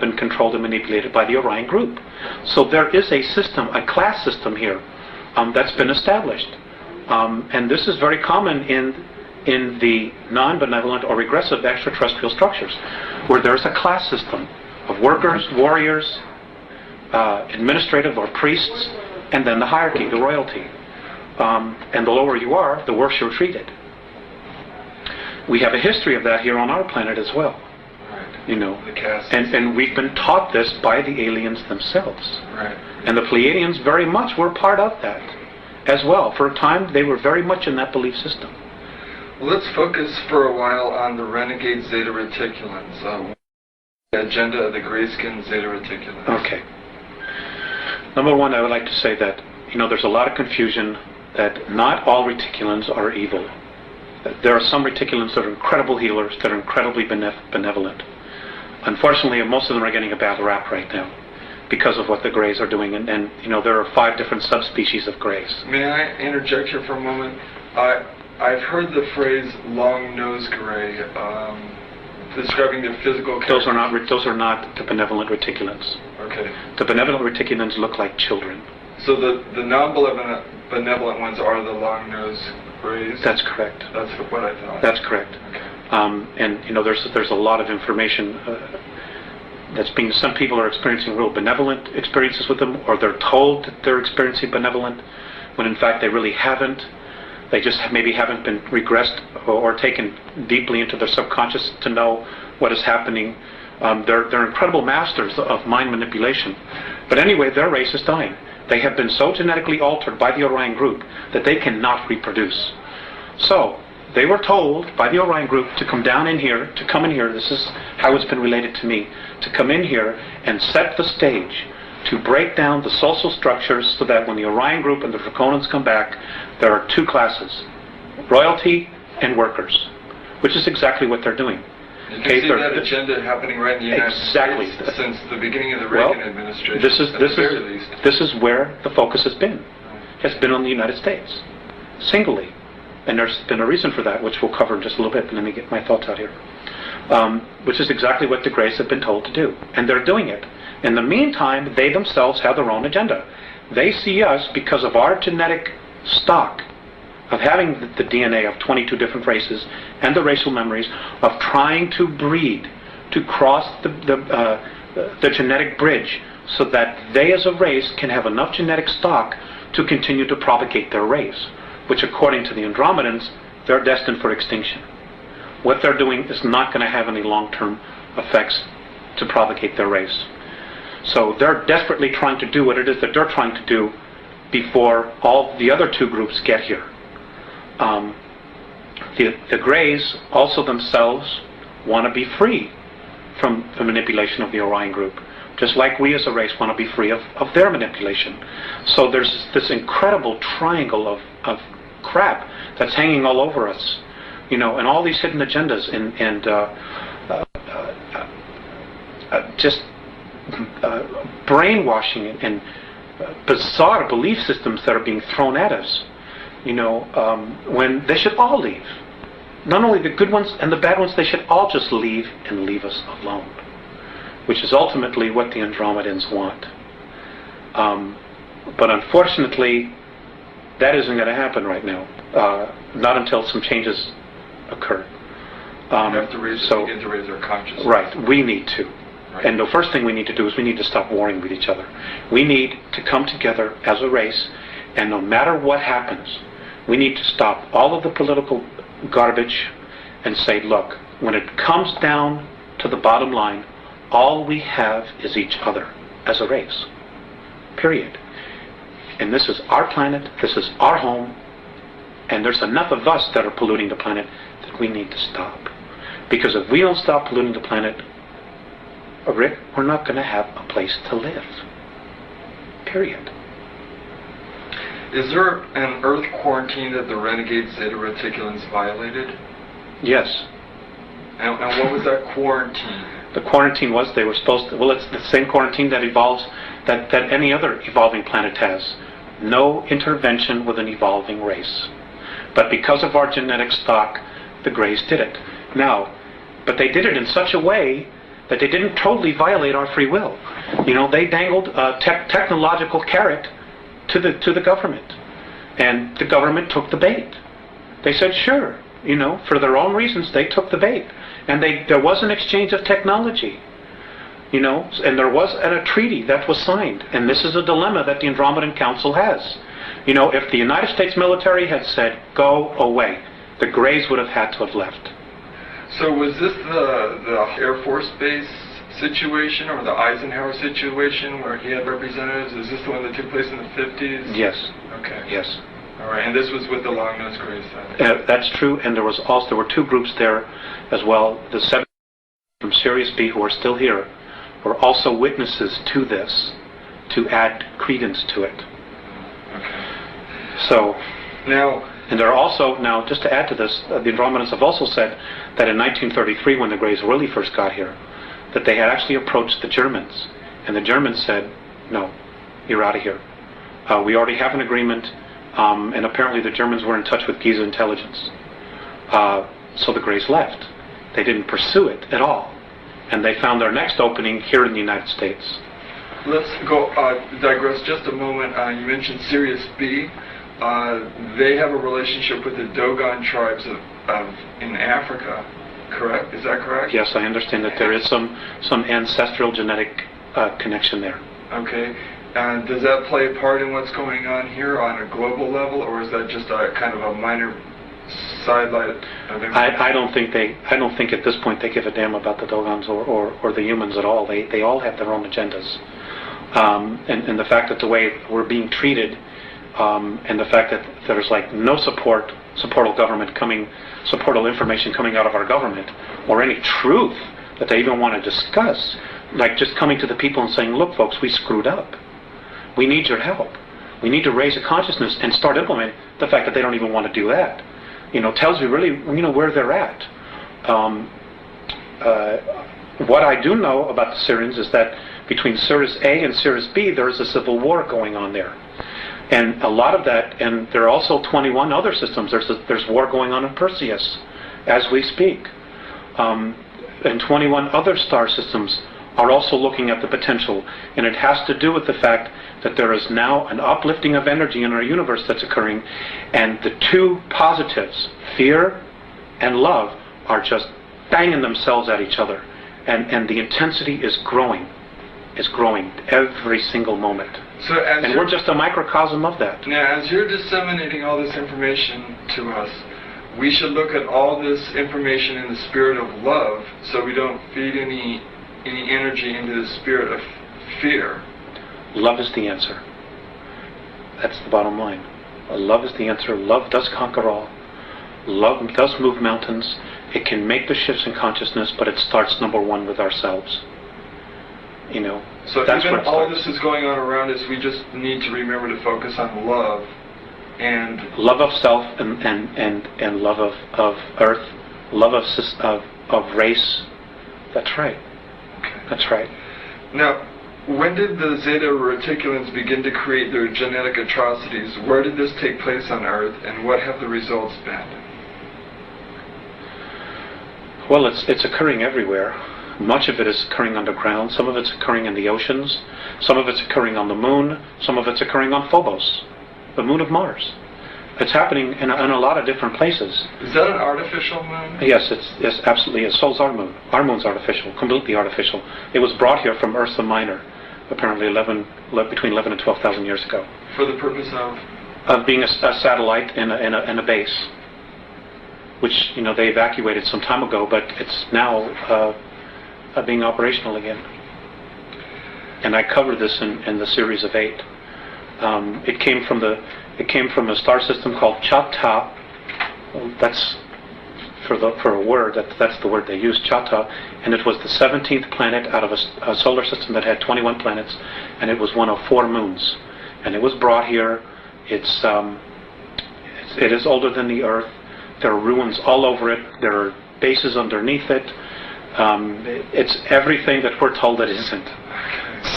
Speaker 2: been controlled and manipulated by the Orion group. So there is a system, a class system here that's been established. And this is very common in the non-benevolent or regressive extraterrestrial structures, where there's a class system of workers, warriors, administrative or priests, and then the hierarchy, the royalty. And the lower you are, the worse you're treated. We have a history of that here on our planet as well.
Speaker 1: Right.
Speaker 2: You know,
Speaker 1: The caste
Speaker 2: and we've been taught this by the aliens themselves.
Speaker 1: Right.
Speaker 2: And the Pleiadians very much were part of that as well. For a time, they were very much in that belief system.
Speaker 1: Well, let's focus for a while on the renegade Zeta Reticulans. The agenda of the gray-skinned Zeta Reticulans.
Speaker 2: Okay. Number one, I would like to say that, there's a lot of confusion that not all reticulans are evil. There are some reticulans that are incredible healers, that are incredibly benevolent. Unfortunately, most of them are getting a bad rap right now because of what the Greys are doing. And there are 5 different subspecies of Greys.
Speaker 1: May I interject here for a moment? I've heard the phrase long-nosed gray describing their physical character.
Speaker 2: Those are not the benevolent reticulans.
Speaker 1: Okay.
Speaker 2: The benevolent reticulans look like children.
Speaker 1: So the non-benevolent ones are the long-nosed Greys?
Speaker 2: That's correct.
Speaker 1: That's what I thought.
Speaker 2: That's correct.
Speaker 1: Okay.
Speaker 2: And there's a lot of information that's being. Some people are experiencing real benevolent experiences with them, or they're told that they're experiencing benevolent, when in fact they really haven't. They just maybe haven't been regressed or taken deeply into their subconscious to know what is happening. They're incredible masters of mind manipulation. But anyway, their race is dying. They have been so genetically altered by the Orion group that they cannot reproduce. So they were told by the Orion group to come in here, this is how it's been related to me, to come in here and set the stage to break down the social structures so that when the Orion group and the Draconans come back, there are two classes, royalty and workers, which is exactly what they're doing.
Speaker 1: You can see that agenda happening right in the United States since the beginning of the Reagan administration.
Speaker 2: This is where the focus has been. It's been on the United States, singly. And there's been a reason for that, which we'll cover in just a little bit, but let me get my thoughts out here. Which is exactly what the Greys have been told to do. And they're doing it. In the meantime, they themselves have their own agenda. They see us, because of our genetic stock, of having the DNA of 22 different races and the racial memories, of trying to breed, to cross the genetic bridge so that they as a race can have enough genetic stock to continue to propagate their race, which according to the Andromedans, they're destined for extinction. What they're doing is not going to have any long-term effects to propagate their race. So they're desperately trying to do what it is that they're trying to do before all the other two groups get here. The Greys also themselves want to be free from the manipulation of the Orion group, just like we as a race want to be free of their manipulation. So there's this incredible triangle of crap that's hanging all over us, and all these hidden agendas and just brainwashing and bizarre belief systems that are being thrown at us, when they should all leave. Not only the good ones and the bad ones, they should all just leave and leave us alone, which is ultimately what the Andromedans want. But unfortunately, that isn't going to happen right now, not until some changes occur.
Speaker 1: We have to begin to raise our consciousness.
Speaker 2: Right, we need to.
Speaker 1: Right.
Speaker 2: And the first thing we need to do is we need to stop warring with each other. We need to come together as a race, and no matter what happens, we need to stop all of the political garbage and say, look, when it comes down to the bottom line, all we have is each other as a race. Period. And this is our planet, this is our home, and there's enough of us that are polluting the planet that we need to stop. Because if we don't stop polluting the planet, Rick, we're not going to have a place to live. Period.
Speaker 1: Is there an Earth quarantine that the renegade Zeta Reticulans violated?
Speaker 2: Yes.
Speaker 1: And what was that quarantine?
Speaker 2: The quarantine was they were supposed to, it's the same quarantine that evolves, that any other evolving planet has. No intervention with an evolving race. But because of our genetic stock, the Greys did it. Now, but they did it in such a way that they didn't totally violate our free will. They dangled a technological carrot to the government. And the government took the bait. They said, sure, for their own reasons, they took the bait. And there was an exchange of technology, and there was a treaty that was signed. And this is a dilemma that the Andromedan Council has. If the United States military had said, go away, the Greys would have had to have left.
Speaker 1: So was this the Air Force Base situation or the Eisenhower situation where he had representatives? Is this the one that took place in the 50s?
Speaker 2: Yes.
Speaker 1: Okay.
Speaker 2: Yes.
Speaker 1: All right, and this was with the Long-Nosed Greys then?
Speaker 2: That's true, and there were two groups there as well. The 7 from Sirius B, who are still here, were also witnesses to this, to add credence to it.
Speaker 1: Okay.
Speaker 2: So,
Speaker 1: now,
Speaker 2: and there are also, now just to add to this, the Andromedans have also said that in 1933, when the Greys really first got here, that they had actually approached the Germans, and the Germans said, no, you're out of here. We already have an agreement, and apparently the Germans were in touch with Giza intelligence. So the Greys left. They didn't pursue it at all. And they found their next opening here in the United States.
Speaker 1: Let's go digress just a moment. You mentioned Sirius B. They have a relationship with the Dogon tribes in Africa, correct? Is that correct?
Speaker 2: Yes, I understand that there is some ancestral genetic connection there.
Speaker 1: Okay. And does that play a part in what's going on here on a global level, or is that just a kind of a minor sidelight?
Speaker 2: I don't think at this point they give a damn about the Dogons or the humans at all. They all have their own agendas. and the fact that the way we're being treated, and the fact that there's like no supportal government supportal information coming out of our government, or any truth that they even want to discuss, like just coming to the people and saying, look folks, we screwed up. We need your help. We need to raise a consciousness and start implementing. The fact that they don't even want to do that, tells you really, where they're at. What I do know about the Syrians is that between Sirius A and Sirius B, there is a civil war going on there. And a lot of that, and there are also 21 other systems. There's war going on in Perseus as we speak. And 21 other star systems are also looking at the potential. And it has to do with the fact that there is now an uplifting of energy in our universe that's occurring. And the two positives, fear and love, are just banging themselves at each other. And the intensity is growing. It's growing every single moment. And we're just a microcosm of that.
Speaker 1: Now, as you're disseminating all this information to us, we should look at all this information in the spirit of love, so we don't feed any energy into the spirit of fear.
Speaker 2: Love is the answer. That's the bottom line. Love is the answer. Love does conquer all. Love does move mountains. It can make the shifts in consciousness, but it starts number one with ourselves.
Speaker 1: So even all this is going on around us, we just need to remember to focus on love and
Speaker 2: love of self and love of earth, love of race. That's right.
Speaker 1: Okay.
Speaker 2: That's right.
Speaker 1: Now, when did the Zeta Reticulans begin to create their genetic atrocities? Where did this take place on Earth, and what have the results been?
Speaker 2: Well, it's occurring everywhere. Much of it is occurring underground. Some of it's occurring in the oceans. Some of it's occurring on the moon. Some of it's occurring on Phobos, the moon of Mars. It's happening in a lot of different places.
Speaker 1: Is that an artificial moon?
Speaker 2: Yes, yes, absolutely. So's our moon. Our moon's artificial, completely artificial. It was brought here from Ursa Minor, apparently between 11 and 12,000 years ago.
Speaker 1: For the purpose of?
Speaker 2: Of being a satellite in a base, which they evacuated some time ago, but it's now being operational again. And I covered this in the series of 8. It came from a star system called Chata. That's for a word. That's the word they use, Chata. And it was the 17th planet out of a solar system that had 21 planets, and it was one of 4 moons. And it was brought here. It is older than the Earth. There are ruins all over it. There are bases underneath it. It's everything that we're told it isn't.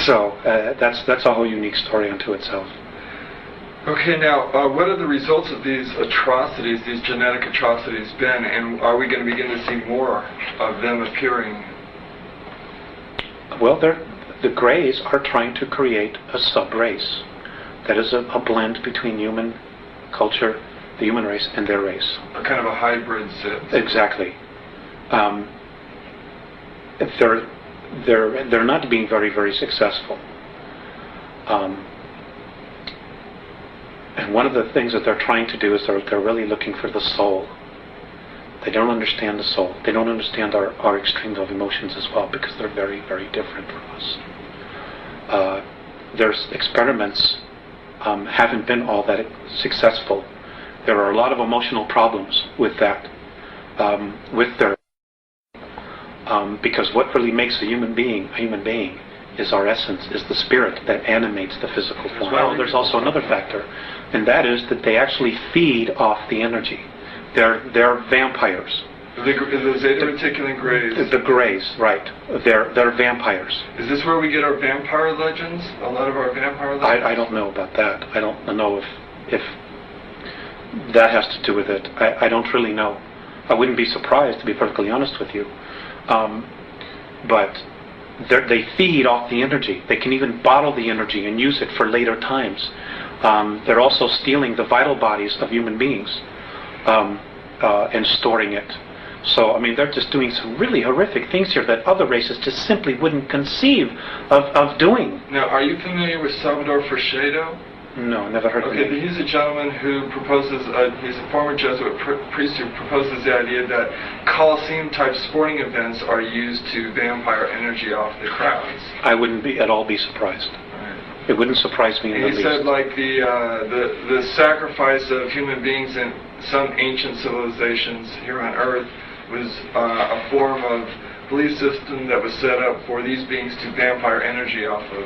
Speaker 2: So that's a whole unique story unto itself.
Speaker 1: Okay, now what are the results of these atrocities, these genetic atrocities, been, and are we going to begin to see more of them appearing?
Speaker 2: Well, the Greys are trying to create a sub-race that is a blend between human culture, the human race, and their race.
Speaker 1: A kind of a hybrid Sith.
Speaker 2: Exactly. They're not being very, very successful. And one of the things that they're trying to do is they're really looking for the soul. They don't understand the soul. They don't understand our extremes of emotions as well, because they're very, very different from us. There's experiments haven't been all that successful. There are a lot of emotional problems with that, with their because what really makes a human being is our essence, is the spirit that animates the physical form. Well, there's also another factor, and that is that they actually feed off the energy. They're vampires.
Speaker 1: The Zeta Reticulan Greys.
Speaker 2: The Greys, right. They're vampires.
Speaker 1: Is this where we get our vampire legends? A lot of our vampire legends?
Speaker 2: I don't know about that. I don't know if that has to do with it. I don't really know. I wouldn't be surprised, to be perfectly honest with you. But they feed off the energy. They can even bottle the energy and use it for later times. They're also stealing the vital bodies of human beings and storing it. So, I mean, they're just doing some really horrific things here that other races just simply wouldn't conceive of doing.
Speaker 1: Now, are you familiar with Salvador Fresedo?
Speaker 2: No, never heard of him.
Speaker 1: Okay, he's a gentleman who proposes, he's a former Jesuit priest who proposes the idea that Colosseum-type sporting events are used to vampire energy off the crowds.
Speaker 2: I wouldn't at all be surprised.
Speaker 1: Right.
Speaker 2: It wouldn't surprise me in the
Speaker 1: He
Speaker 2: least.
Speaker 1: said like the sacrifice of human beings in some ancient civilizations here on Earth was a form of belief system that was set up for these beings to vampire energy off of.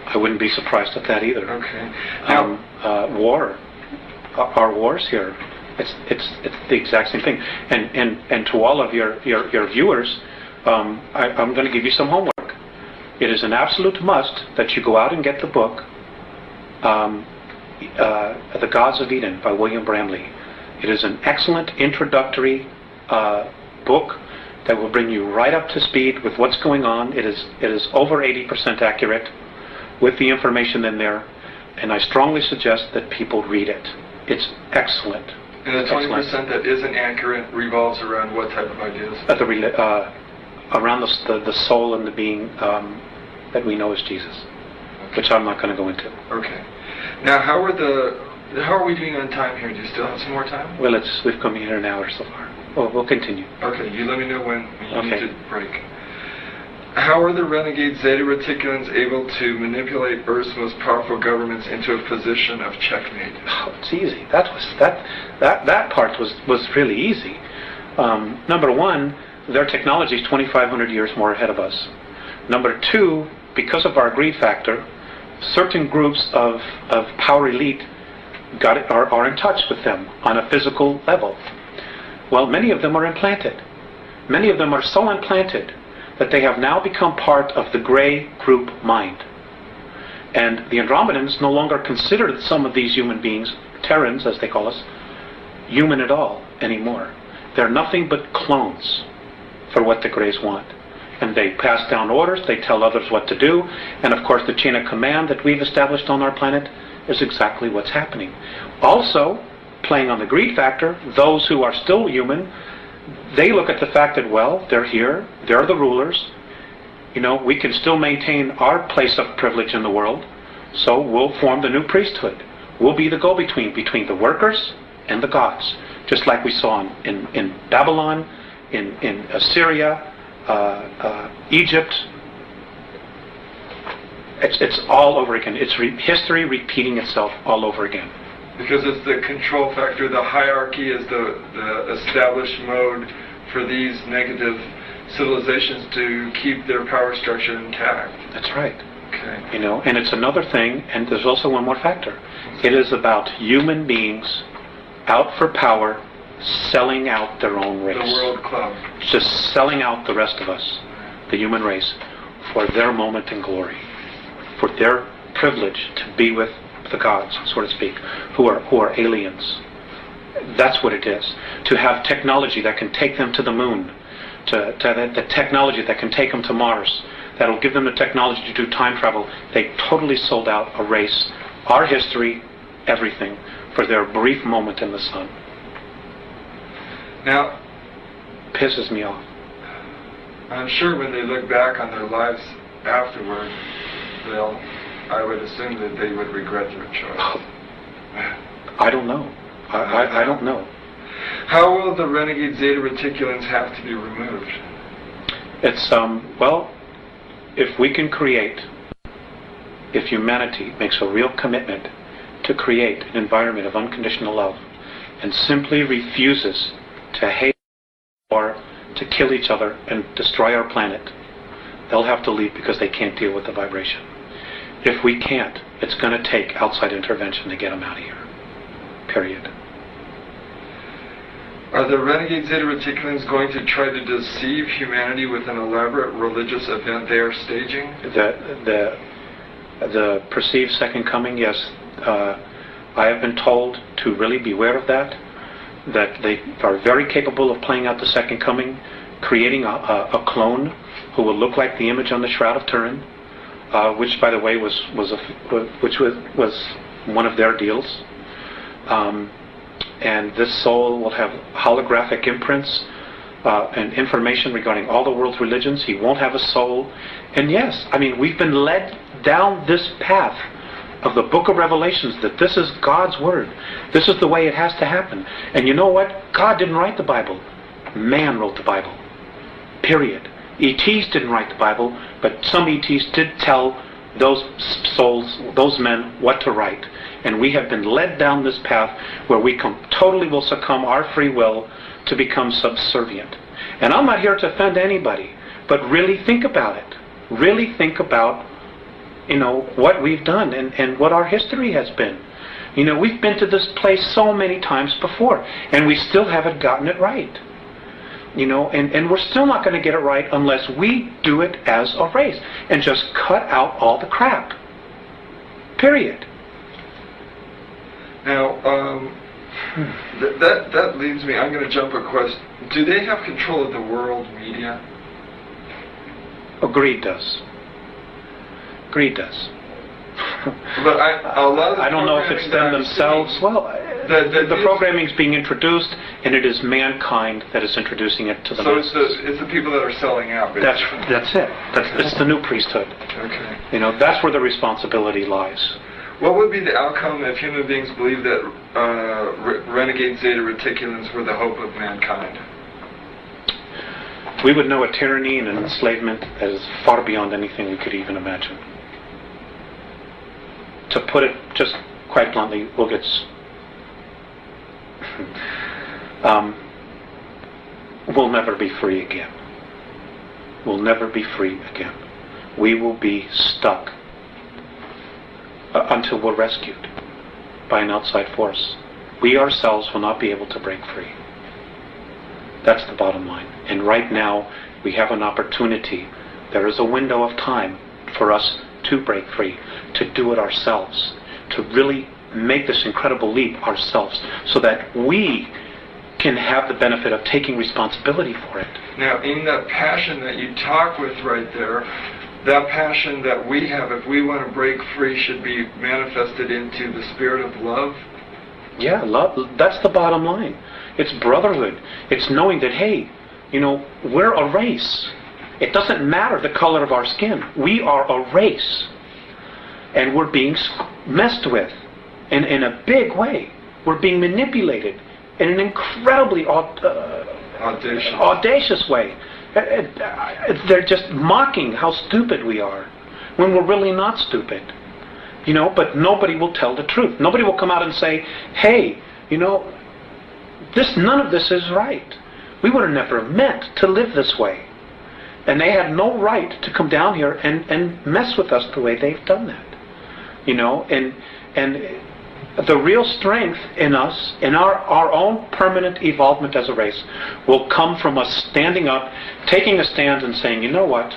Speaker 2: I wouldn't be surprised at that either.
Speaker 1: Okay. Now,
Speaker 2: War. Our wars here. It's the exact same thing. And to all of your viewers, I'm going to give you some homework. It is an absolute must that you go out and get the book, The Gods of Eden by William Bramley. It is an excellent introductory book that will bring you right up to speed with what's going on. It is over 80% accurate with the information in there, and I strongly suggest that people read it. It's excellent.
Speaker 1: and the 20% that isn't accurate revolves around what type of ideas?
Speaker 2: Around the soul and the being that we know as Jesus, which I'm not going to go into.
Speaker 1: Okay. Now, how are we doing on time here? Do you still have some more time?
Speaker 2: Well, we've come here an hour so far. Well, we'll continue.
Speaker 1: Okay, you let me know when you need
Speaker 2: Okay.
Speaker 1: to break. How are the renegade Zeta Reticulans able to manipulate Earth's most powerful governments into a position of checkmate?
Speaker 2: Oh, it's easy. That part was really easy. Number one, their technology is 2,500 years more ahead of us. Number two, because of our greed factor, certain groups of power elite are in touch with them on a physical level. Well, many of them are implanted. Many of them are so implanted that they have now become part of the gray group mind. And the Andromedans no longer consider some of these human beings, Terrans as they call us, human at all anymore. They're nothing but clones for what the Greys want. And they pass down orders, they tell others what to do, and of course the chain of command that we've established on our planet is exactly what's happening. Also, playing on the greed factor, those who are still human, they look at the fact that, well, they're here, they're the rulers, we can still maintain our place of privilege in the world, so we'll form the new priesthood. We'll be the go-between between the workers and the gods, just like we saw in Babylon, in Assyria, Egypt. It's all over again. It's history repeating itself all over again.
Speaker 1: Because it's the control factor, the hierarchy is the established mode for these negative civilizations to keep their power structure intact.
Speaker 2: That's right.
Speaker 1: Okay.
Speaker 2: And it's another thing, and there's also one more factor. It is about human beings out for power, selling out their own race.
Speaker 1: The World Club.
Speaker 2: Just selling out the rest of us, the human race, for their moment in glory, for their privilege to be with the gods, so to speak, who are aliens. That's what it is. To have technology that can take them to the moon, to have the technology that can take them to Mars, that'll give them the technology to do time travel. They totally sold out a race, our history, everything, for their brief moment in the sun.
Speaker 1: Now,
Speaker 2: Pisses me off.
Speaker 1: I'm sure when they look back on their lives afterward, I would assume that they would regret their choice.
Speaker 2: I don't know. I don't know.
Speaker 1: How will the renegade Zeta Reticulans have to be removed?
Speaker 2: It's, if we can create, if humanity makes a real commitment to create an environment of unconditional love and simply refuses to hate or to kill each other and destroy our planet, they'll have to leave because they can't deal with the vibration. If we can't, it's going to take outside intervention to get them out of here. Period.
Speaker 1: Are the renegade Zeta Reticulans going to try to deceive humanity with an elaborate religious event they are staging?
Speaker 2: The perceived second coming, yes. I have been told to really beware of that they are very capable of playing out the second coming, creating a clone who will look like the image on the Shroud of Turin, which, by the way, was one of their deals. And this soul will have holographic imprints and information regarding all the world's religions. He won't have a soul. And yes, we've been led down this path of the book of Revelations, that this is God's word. This is the way it has to happen. And you know what? God didn't write the Bible. Man wrote the Bible. Period. ETs didn't write the Bible, but some ETs did tell those souls, those men, what to write. And we have been led down this path where we totally will succumb our free will to become subservient. And I'm not here to offend anybody, but really think about it. Really think about, what we've done and what our history has been. We've been to this place so many times before, and we still haven't gotten it right. And we're still not going to get it right unless we do it as a race and just cut out all the crap. Period.
Speaker 1: Now, that leads me, I'm going to jump a question. Do they have control of the world media?
Speaker 2: Greed does. Greed does.
Speaker 1: But
Speaker 2: I don't know if it's them themselves. Well, the programming is being introduced, and it is mankind that is introducing it to the masses.
Speaker 1: So it's the people that are selling out, basically.
Speaker 2: That's it. It's the new priesthood.
Speaker 1: Okay.
Speaker 2: That's where the responsibility lies.
Speaker 1: What would be the outcome if human beings believed that renegade Zeta Reticulans were the hope of mankind?
Speaker 2: We would know a tyranny and an enslavement that is far beyond anything we could even imagine. To put it just quite bluntly, we'll never be free again. We'll never be free again. We will be stuck until we're rescued by an outside force. We ourselves will not be able to break free. That's the bottom line. And right now, we have an opportunity. There is a window of time for us to break free, to do it ourselves, to really make this incredible leap ourselves, so that we can have the benefit of taking responsibility for it.
Speaker 1: Now, in that passion that you talk with right there, that passion that we have, if we want to break free, should be manifested into the spirit of love?
Speaker 2: Yeah, love. That's the bottom line. It's brotherhood. It's knowing that, hey, we're a race. It doesn't matter the color of our skin. We are a race. And we're being messed with in a big way. We're being manipulated in an incredibly audacious way. They're just mocking how stupid we are when we're really not stupid. But nobody will tell the truth. Nobody will come out and say, hey, none of this is right. We would have never meant to live this way. And they had no right to come down here and mess with us the way they've done that. And the real strength in us, in our own permanent evolvement as a race, will come from us standing up, taking a stand and saying, you know what?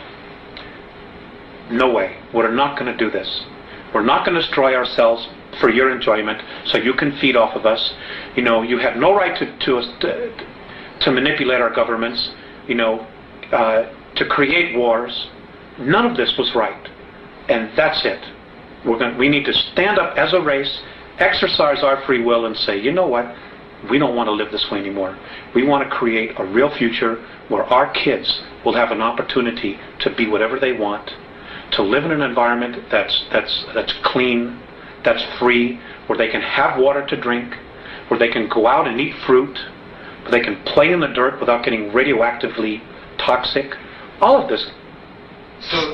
Speaker 2: No way. We're not going to do this. We're not going to destroy ourselves for your enjoyment so you can feed off of us. You have no right to manipulate our governments, to create wars. None of this was right. And that's it. We need to stand up as a race, exercise our free will and say, you know what? We don't want to live this way anymore. We want to create a real future where our kids will have an opportunity to be whatever they want, to live in an environment that's clean, that's free, where they can have water to drink, where they can go out and eat fruit, where they can play in the dirt without getting radioactively toxic. All of this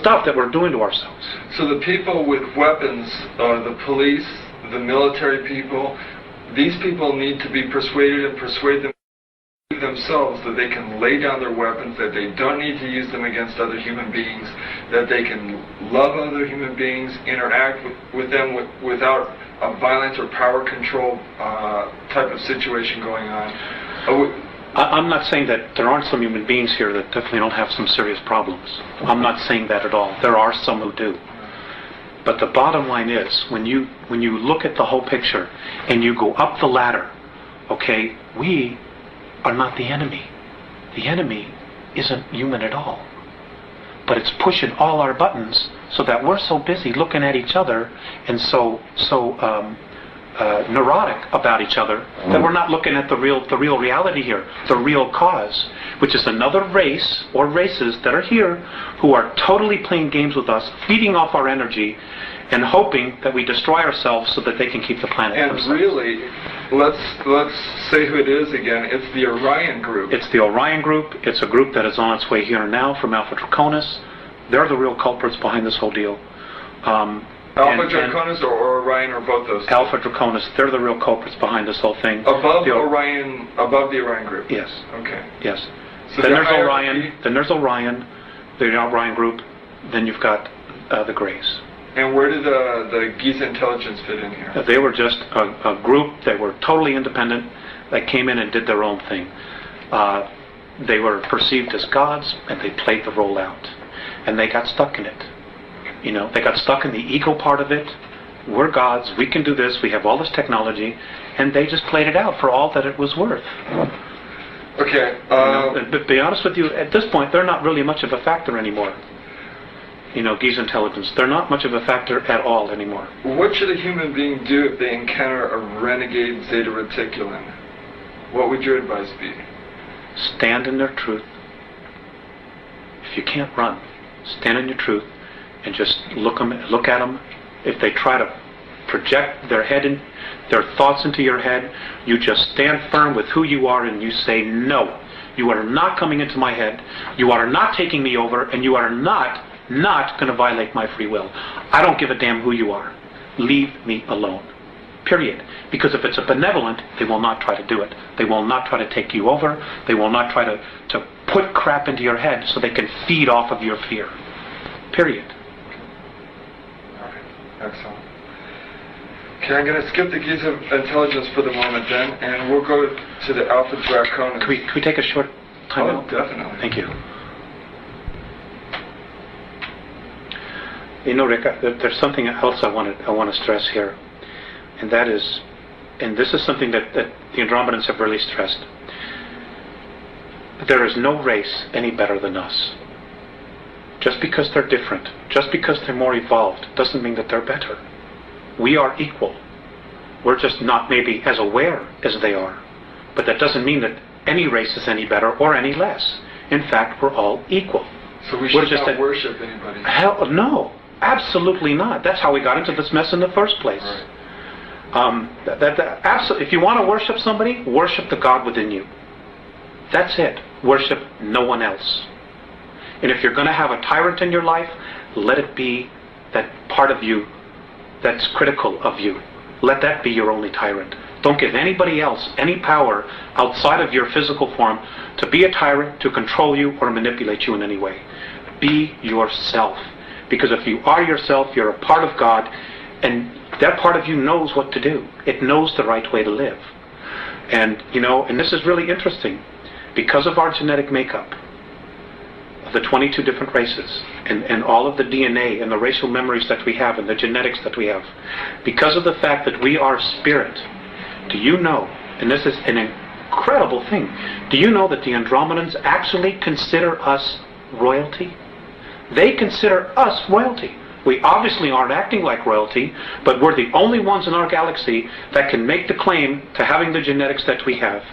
Speaker 2: stuff that we're doing to ourselves.
Speaker 1: So the people with weapons, the police, the military people, these people need to be persuaded and persuade themselves that they can lay down their weapons, that they don't need to use them against other human beings, that they can love other human beings, interact with them without a violent or power control type of situation going on.
Speaker 2: I'm not saying that there aren't some human beings here that definitely don't have some serious problems. I'm not saying that at all. There are some who do. But the bottom line is, when you look at the whole picture and you go up the ladder, okay, we are not the enemy. The enemy isn't human at all. But it's pushing all our buttons so that we're so busy looking at each other and so neurotic about each other that we're not looking at the real reality here, the real cause, which is another race or races that are here who are totally playing games with us, feeding off our energy and hoping that we destroy ourselves so that they can keep the planet
Speaker 1: and
Speaker 2: themselves.
Speaker 1: Really, let's say who it is again. It's the Orion group.
Speaker 2: It's the Orion group. It's a group that is on its way here and now from Alpha Draconis. They're the real culprits behind this whole deal.
Speaker 1: Alpha Draconis or Orion, or both those?
Speaker 2: Alpha Draconis. They're the real culprits behind this whole thing.
Speaker 1: Above Orion, above the Orion group?
Speaker 2: Yes.
Speaker 1: Okay.
Speaker 2: Yes.
Speaker 1: So
Speaker 2: then there's Orion. Then there's Orion, the Orion group. Then you've got the Greys.
Speaker 1: And where did the Giza intelligence fit in here?
Speaker 2: They were just a group that were totally independent, that came in and did their own thing. They were perceived as gods, and they played the role out. And they got stuck in it. You know, they got stuck in the ego part of it. We're gods, we can do this, we have all this technology, and they just played it out for all that it was worth.
Speaker 1: Okay.
Speaker 2: But to be honest with you, at this point, they're not really much of a factor anymore. You know, Giza intelligence, they're not much of a factor at all anymore.
Speaker 1: What should a human being do if they encounter a renegade Zeta Reticulan? What would your advice be?
Speaker 2: Stand in their truth. If you can't run, stand in your truth and just look at them. If they try to project their thoughts into your head, you just stand firm with who you are and you say, no, you are not coming into my head, you are not taking me over, and you are not going to violate my free will. I don't give a damn who you are. Leave me alone. Period. Because if it's a benevolent, they will not try to do it. They will not try to take you over. They will not try to put crap into your head so they can feed off of your fear. Period.
Speaker 1: All right. Excellent. Okay, I'm going to skip the Giza intelligence for the moment then, and we'll go to the Alpha Draconis.
Speaker 2: Can we take a short time out?
Speaker 1: Definitely.
Speaker 2: Thank you. You know, Rick, there's something else I want to stress here, and that is, and this is something that the Andromedans have really stressed. There is no race any better than us. Just because they're different, just because they're more evolved, doesn't mean that they're better. We are equal. We're just not maybe as aware as they are. But that doesn't mean that any race is any better or any less. In fact, we're all equul.
Speaker 1: So we should not worship anybody?
Speaker 2: Hell, no. Absolutely not. That's how we got into this mess in the first place.
Speaker 1: Right.
Speaker 2: Absolutely. If you want to worship somebody, worship the God within you. That's it. Worship no one else. And if you're going to have a tyrant in your life, let it be that part of you that's critical of you. Let that be your only tyrant. Don't give anybody else any power outside of your physical form to be a tyrant, to control you, or manipulate you in any way. Be yourself. Because if you are yourself, you're a part of God, and that part of you knows what to do. It knows the right way to live. And, you know, and this is really interesting. Because of our genetic makeup, the 22 different races, and all of the DNA and the racial memories that we have and the genetics that we have, because of the fact that we are spirit, do you know, and this is an incredible thing, do you know that the Andromedans actually consider us royalty? They consider us royalty. We obviously aren't acting like royalty, but we're the only ones in our galaxy that can make the claim to having the genetics that we have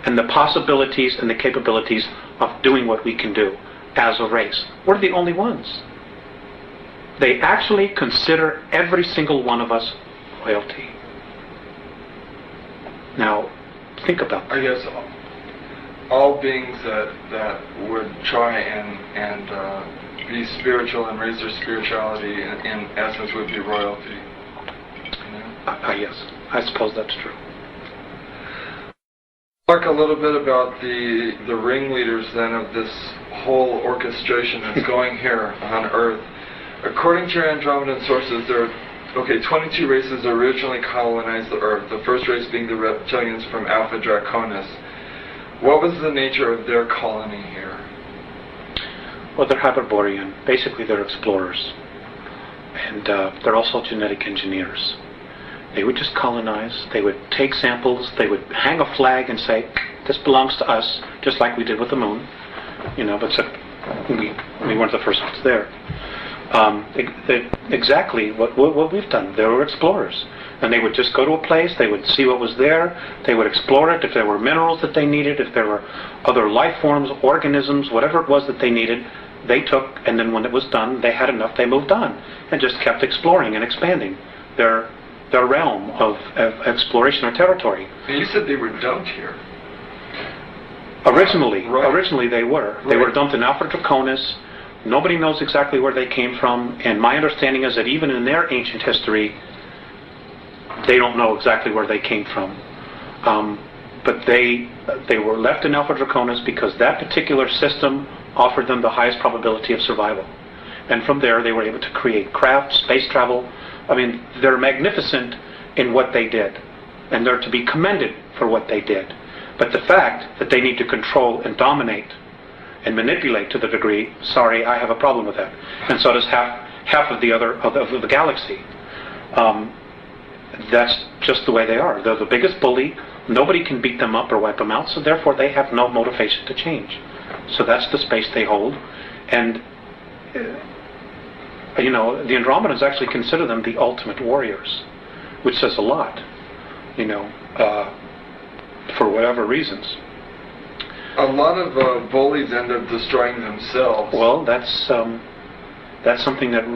Speaker 2: and the possibilities and the capabilities of doing what we can do as a race. We're the only ones. They actually consider every single one of us royalty. Now, think about that.
Speaker 1: I guess all beings that would try and be spiritual and raise their spirituality in essence would be royalty. You know?
Speaker 2: Yes, I suppose that's true.
Speaker 1: Talk a little bit about the ringleaders then of this whole orchestration that's going here on Earth. According to your Andromedan sources, there are 22 races originally colonized the Earth, the first race being the reptilians from Alpha Draconis. What was the nature of their colony here?
Speaker 2: Well, they're Hyperborean. Basically, they're explorers. And they're also genetic engineers. They would just colonize. They would take samples. They would hang a flag and say, this belongs to us, just like we did with the moon. You know, but we weren't the first ones there. Exactly what we've done. They were explorers. And they would just go to a place, they would see what was there, they would explore it, if there were minerals that they needed, if there were other life forms, organisms, whatever it was that they needed, they took, and then when it was done, they had enough, they moved on, and just kept exploring and expanding their realm of exploration or territory.
Speaker 1: And you said they were dumped here.
Speaker 2: Originally they were. They were dumped in Alpha Draconis, Nobody knows exactly where they came from, and my understanding is that even in their ancient history, they don't know exactly where they came from. But they were left in Alpha Draconis because that particular system offered them the highest probability of survival. And from there, they were able to create craft, space travel. I mean, they're magnificent in what they did, and they're to be commended for what they did. But the fact that they need to control and dominate and manipulate to the degree, sorry, I have a problem with that. And so does half of the galaxy. That's just the way they are. They're the biggest bully. Nobody can beat them up or wipe them out, so therefore they have no motivation to change. So that's the space they hold. And, the Andromedans actually consider them the ultimate warriors, which says a lot, for whatever reasons.
Speaker 1: A lot of bullies end up destroying themselves.
Speaker 2: Well, that's something that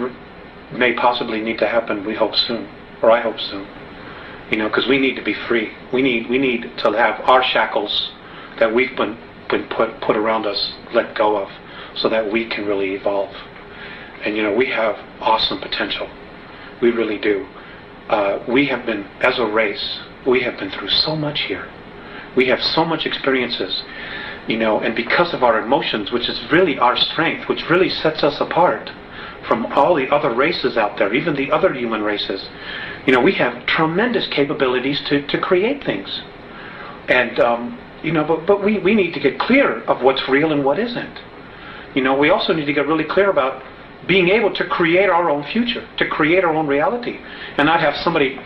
Speaker 2: may possibly need to happen, we hope soon, or I hope soon. Because we need to be free. We need to have our shackles that we've been put around us let go of, so that we can really evolve. And we have awesome potential. We really do. We have been, as a race, we have been through so much here. We have so much experiences, and because of our emotions, which is really our strength, which really sets us apart from all the other races out there, even the other human races. We have tremendous capabilities to create things. And, but we need to get clear of what's real and what isn't. We also need to get really clear about being able to create our own future, to create our own reality, and not have somebody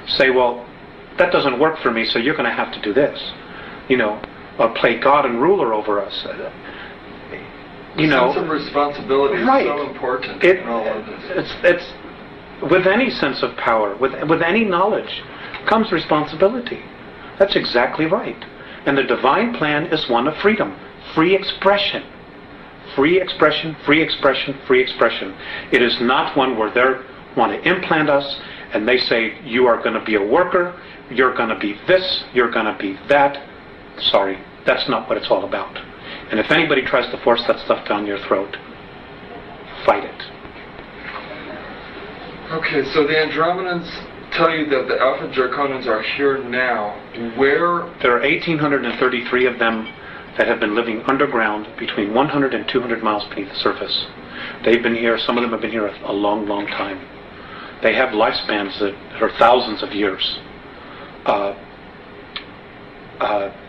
Speaker 2: say, well, that doesn't work for me, so you're going to have to do this, or play God and ruler over us.
Speaker 1: Sense of responsibility is
Speaker 2: right.
Speaker 1: So important in all of this.
Speaker 2: It's with any sense of power, with any knowledge, comes responsibility. That's exactly right. And the divine plan is one of freedom, free expression. Free expression, free expression, free expression. It is not one where they want to implant us and they say, you are going to be a worker, you're going to be this, you're going to be that. Sorry, that's not what it's all about. And if anybody tries to force that stuff down your throat, fight it.
Speaker 1: Okay, so the Andromedans tell you that the Alpha Draconans are here now. Where?
Speaker 2: There are 1,833 of them that have been living underground between 100 and 200 miles beneath the surface. They've been here, some of them have been here a long, long time. They have lifespans that are thousands of years.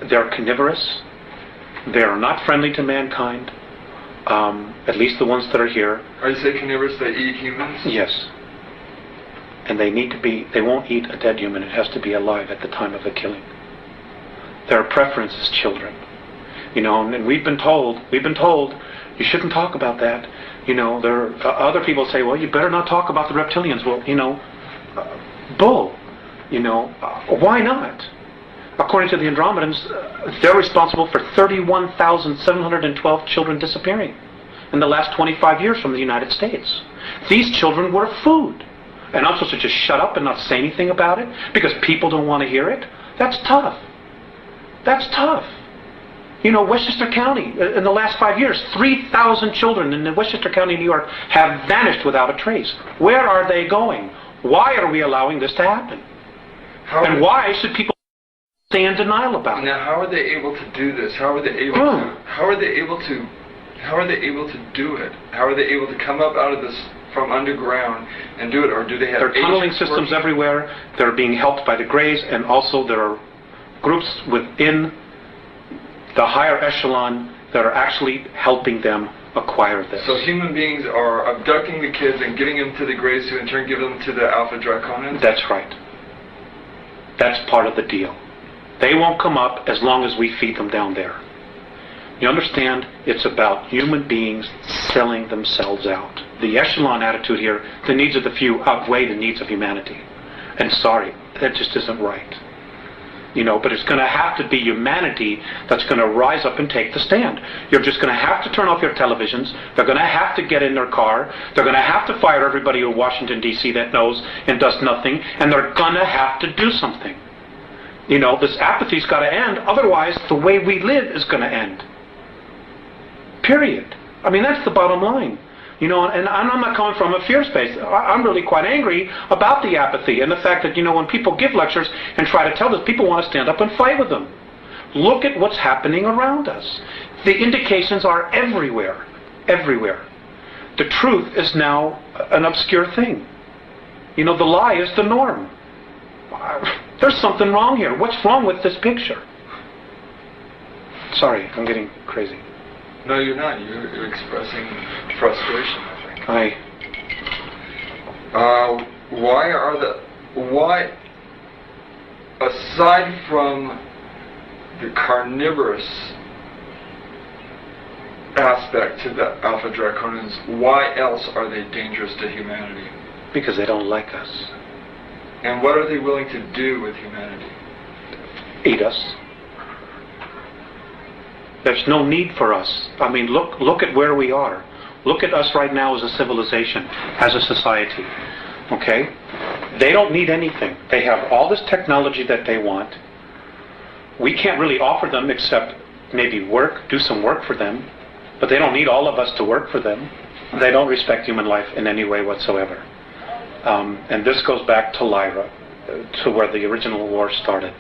Speaker 2: They're carnivorous. They are not friendly to mankind, at least the ones that are here.
Speaker 1: Are you saying carnivorous, they eat humans?
Speaker 2: Yes. And they won't eat a dead human. It has to be alive at the time of the killing. Their preference is children. And we've been told, you shouldn't talk about that. There are other people say, well, you better not talk about the reptilians. Well, bull. Why not? According to the Andromedans, they're responsible for 31,712 children disappearing in the last 25 years from the United States. These children were food. And I'm supposed to just shut up and not say anything about it because people don't want to hear it? That's tough. That's tough. Westchester County, in the last 5 years, 3,000 children in Westchester County, New York, have vanished without a trace. Where are they going? Why are we allowing this to happen? And why should people stay in denial about it?
Speaker 1: Now, how are they able to do this? How are they able to? How are they able to do it? How are they able to come up out of this from underground and do it, or do they have?
Speaker 2: There are tunneling systems everywhere. They're being helped by the Greys, and also there are groups within the higher echelon that are actually helping them acquire this.
Speaker 1: So human beings are abducting the kids and getting them to the Greys, who in turn give them to the Alpha Draconans?
Speaker 2: That's right. That's part of the deal. They won't come up as long as we feed them down there. You understand? It's about human beings selling themselves out. The echelon attitude here, the needs of the few outweigh the needs of humanity. And sorry, that just isn't right. But it's going to have to be humanity that's going to rise up and take the stand. You're just going to have to turn off your televisions. They're going to have to get in their car. They're going to have to fire everybody in Washington, D.C. that knows and does nothing. And they're going to have to do something. This apathy's got to end. Otherwise, the way we live is going to end. Period. I mean, that's the bottom line. You know, and I'm not coming from a fear space. I'm really quite angry about the apathy and the fact that, you know, when people give lectures and try to tell this, people want to stand up and fight with them. Look at what's happening around us. The indications are everywhere. Everywhere. The truth is now an obscure thing. You know, the lie is the norm. There's something wrong here. What's wrong with this picture? Sorry, I'm getting crazy.
Speaker 1: No, you're not. You're expressing frustration, I think. Why, aside from the carnivorous aspect to the Alpha Draconians, why else are they dangerous to humanity?
Speaker 2: Because they don't like us.
Speaker 1: And what are they willing to do with humanity?
Speaker 2: Eat us. There's no need for us. I mean, look at where we are. Look at us right now as a civilization, as a society. Okay? They don't need anything. They have all this technology that they want. We can't really offer them except maybe work, do some work for them. But they don't need all of us to work for them. They don't respect human life in any way whatsoever. And this goes back to Lyra, to where the original war started.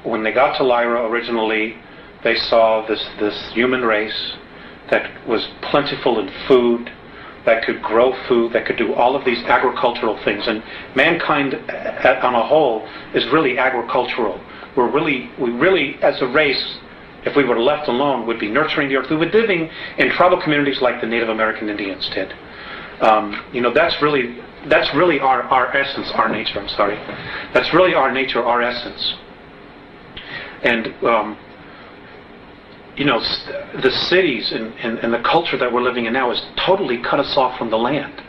Speaker 2: When they got to Lyra originally, they saw this human race that was plentiful in food, that could grow food, that could do all of these agricultural things. And mankind on a whole is really agricultural. We really, as a race, if we were left alone, would be nurturing the earth. We would be living in tribal communities like the Native American Indians did. You know, that's really our essence, our nature. I'm sorry. That's really our nature, our essence. And you know, the cities and the culture that we're living in now has totally cut us off from the land,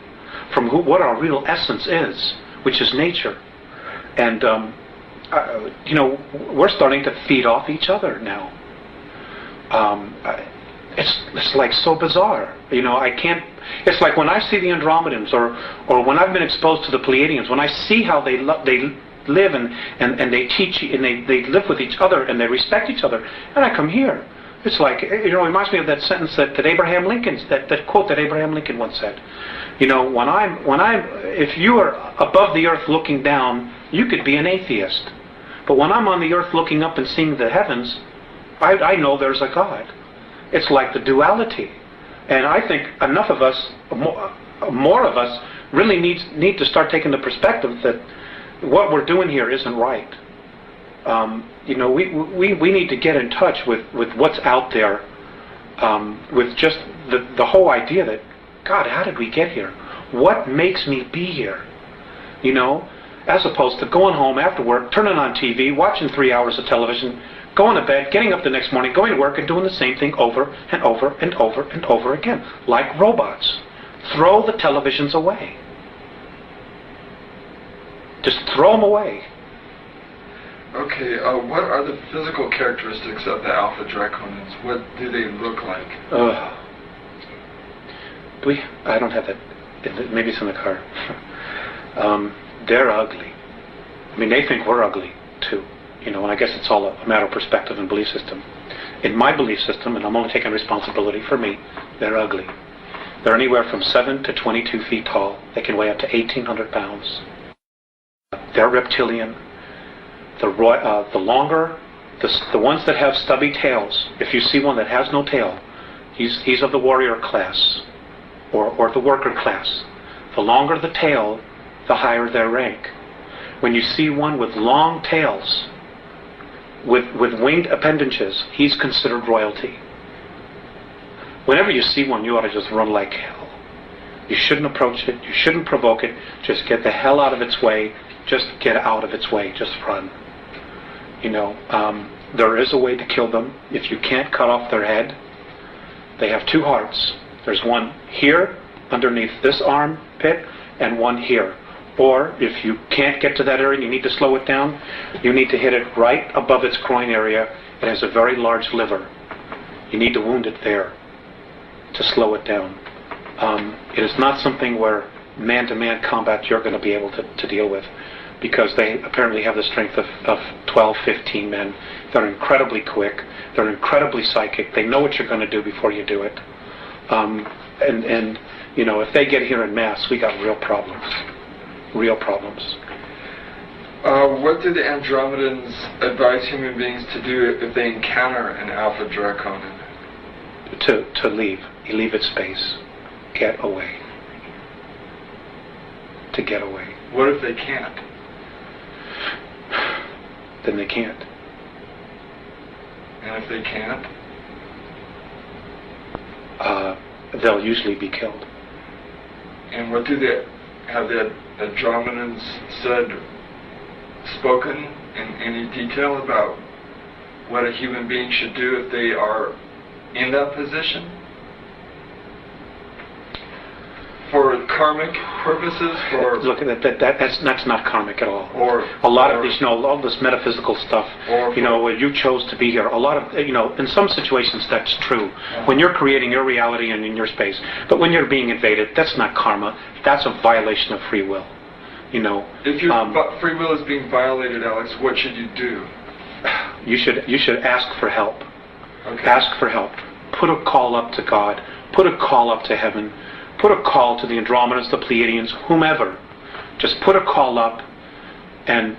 Speaker 2: from what our real essence is, which is nature. And you know, we're starting to feed off each other now. It's like so bizarre. You know, I can't. It's like when I see the Andromedans, or when I've been exposed to the Pleiadians, when I see how they live and they teach and they live with each other and they respect each other, and I come here. It's like, you know, it reminds me of that sentence that Abraham Lincoln, that quote that Abraham Lincoln once said. You know, if you are above the earth looking down, you could be an atheist. But when I'm on the earth looking up and seeing the heavens, I know there's a God. It's like the duality. And I think enough of us, more of us, really need to start taking the perspective that what we're doing here isn't right. You know, we need to get in touch with what's out there, with just the whole idea that, God, how did we get here? What makes me be here? You know, as opposed to going home after work, turning on TV, watching 3 hours of television, going to bed, getting up the next morning, going to work, and doing the same thing over and over and over and over again, like robots. Throw the televisions away. Just throw them away.
Speaker 1: Okay, what are the physical characteristics of the Alpha Draconians? What do they look like?
Speaker 2: I don't have that. Maybe it's in the car. They're ugly. I mean, they think we're ugly, too. You know, and I guess it's all a matter of perspective and belief system. In my belief system, and I'm only taking responsibility for me, they're ugly. They're anywhere from 7 to 22 feet tall. They can weigh up to 1,800 pounds. They're reptilian. The ones that have stubby tails, if you see one that has no tail, he's of the warrior class, or the worker class. The longer the tail, the higher their rank. When you see one with long tails, with winged appendages, he's considered royalty. Whenever you see one, you ought to just run like hell. You shouldn't approach it. You shouldn't provoke it. Just get the hell out of its way. Just get out of its way. Just run. You know, there is a way to kill them. If you can't cut off their head, they have two hearts. There's one here, underneath this armpit, and one here. Or, if you can't get to that area and you need to slow it down, you need to hit it right above its groin area. It has a very large liver. You need to wound it there to slow it down. It is not something where man-to-man combat you're going to be able to deal with. because they apparently have the strength of 12, 15 men. They're incredibly quick. They're incredibly psychic. They know what you're going to do before you do it. And you know, if they get here en masse, we got real problems. Real problems.
Speaker 1: What do the Andromedans advise human beings to do if they encounter an Alpha Draconin?
Speaker 2: To leave. You leave its space. Get away. To get away.
Speaker 1: What if they can't?
Speaker 2: Then they can't.
Speaker 1: And if they can't?
Speaker 2: They'll usually be killed.
Speaker 1: And what do they have the Andromedans spoken in any detail about what a human being should do if they are in that position? For karmic purposes? For
Speaker 2: look, that's not karmic at all.
Speaker 1: Or
Speaker 2: a lot of these, you know, all this metaphysical stuff. You know, you chose to be here. A lot of, you know, in some situations that's true. When you're creating your reality and in your space, but when you're being invaded, that's not karma. That's a violation of free will. You know.
Speaker 1: If your free will is being violated, Alex, what should you do?
Speaker 2: You should ask for help.
Speaker 1: Okay.
Speaker 2: Ask for help. Put a call up to God. Put a call up to heaven. Put a call to the Andromedans, the Pleiadians, whomever. Just put a call up and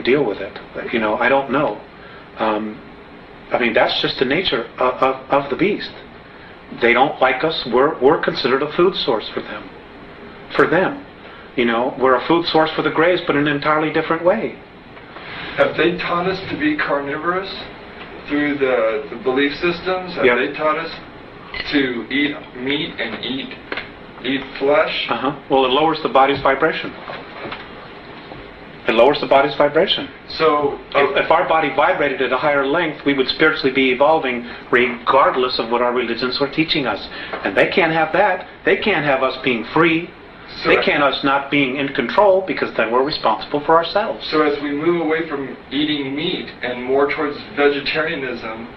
Speaker 2: deal with it. You know, I don't know. I mean, that's just the nature of the beast. They don't like us. We're considered a food source for them. For them. You know, we're a food source for the Greys, but in an entirely different way.
Speaker 1: Have they taught us to be carnivorous through the belief systems? Have they taught us to eat meat and eat flesh?
Speaker 2: Well, it lowers the body's vibration. It lowers the body's vibration.
Speaker 1: So,
Speaker 2: if our body vibrated at a higher length, we would spiritually be evolving regardless of what our religions were teaching us. And they can't have that. They can't have us being free.
Speaker 1: So
Speaker 2: they can't us not being in control, because then we're responsible for ourselves.
Speaker 1: So as we move away from eating meat and more towards vegetarianism,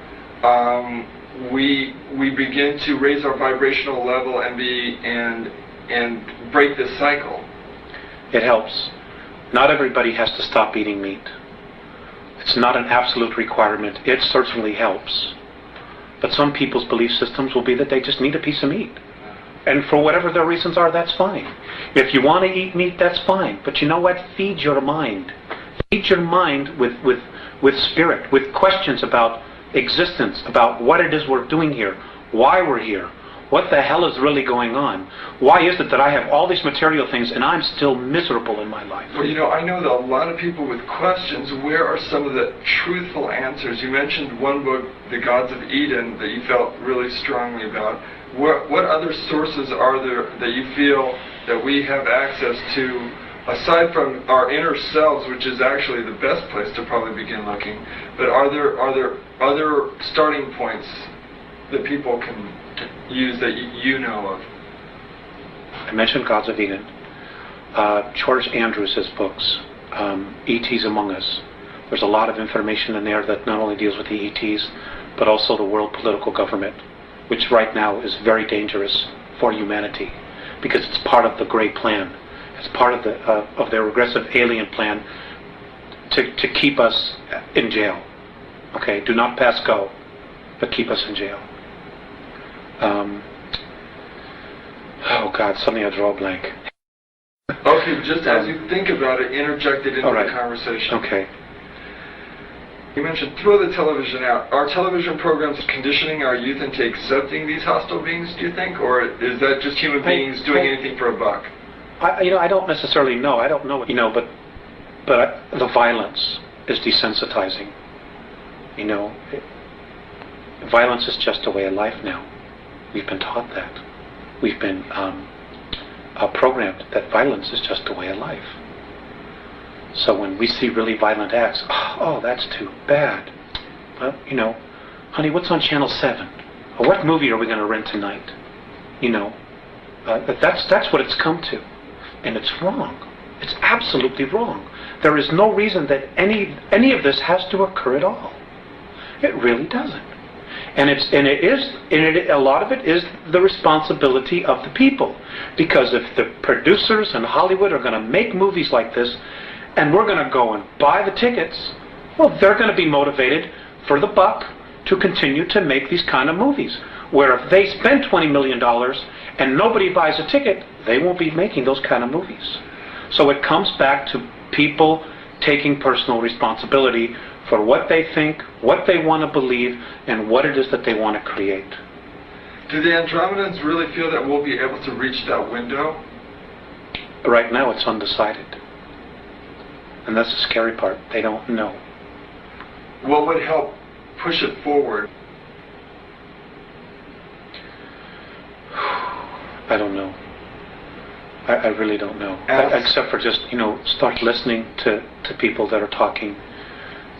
Speaker 1: we begin to raise our vibrational level and break this cycle.
Speaker 2: It helps. Not everybody has to stop eating meat. It's not an absolute requirement. It certainly helps. But some people's belief systems will be that they just need a piece of meat. And for whatever their reasons are, that's fine. If you want to eat meat, that's fine. But you know what? Feed your mind. Feed your mind with spirit, with questions about existence, about what it is we're doing here, why we're here, what the hell is really going on, why is it that I have all these material things and I'm still miserable in my life?
Speaker 1: Well, you know, I know that a lot of people with questions, where are some of the truthful answers? You mentioned one book, The Gods of Eden, that you felt really strongly about. What other sources are there that you feel that we have access to, aside from our inner selves, which is actually the best place to probably begin looking? But are there other starting points that people can use that you know of?
Speaker 2: I mentioned Gods of Eden. George Andrews' books, E.T.s Among Us. There's a lot of information in there that not only deals with the E.T.s, but also the world political government, which right now is very dangerous for humanity, because it's part of the Great Plan. It's part of their regressive alien plan to keep us in jail. Okay, do not pass go, but keep us in jail. Oh God, suddenly I draw a blank.
Speaker 1: Okay, just as you think about it, interject it into the conversation.
Speaker 2: Okay.
Speaker 1: You mentioned throw the television out. Are television programs conditioning our youth into accepting these hostile beings, do you think? Or is that just human beings doing anything for a buck?
Speaker 2: I don't necessarily know. I don't know. But the violence is desensitizing. Violence is just a way of life now. We've been taught that. We've been programmed that violence is just a way of life. So when we see really violent acts, oh, that's too bad. Well, honey, what's on Channel 7? Or what movie are we going to rent tonight? That's what it's come to. And it's wrong. It's absolutely wrong. There is no reason that any of this has to occur at all. It really doesn't. And a lot of it is the responsibility of the people, because if the producers in Hollywood are going to make movies like this, and we're going to go and buy the tickets, well, they're going to be motivated for the buck to continue to make these kind of movies. Where if they spend $20 million and nobody buys a ticket, they won't be making those kind of movies. So it comes back to people taking personal responsibility for what they think, what they want to believe, and what it is that they want to create.
Speaker 1: Do the Andromedans really feel that we'll be able to reach that window?
Speaker 2: Right now it's undecided. And that's the scary part. They don't know.
Speaker 1: What would help push it forward?
Speaker 2: I don't know. I really don't know. Except for just, start listening to people that are talking.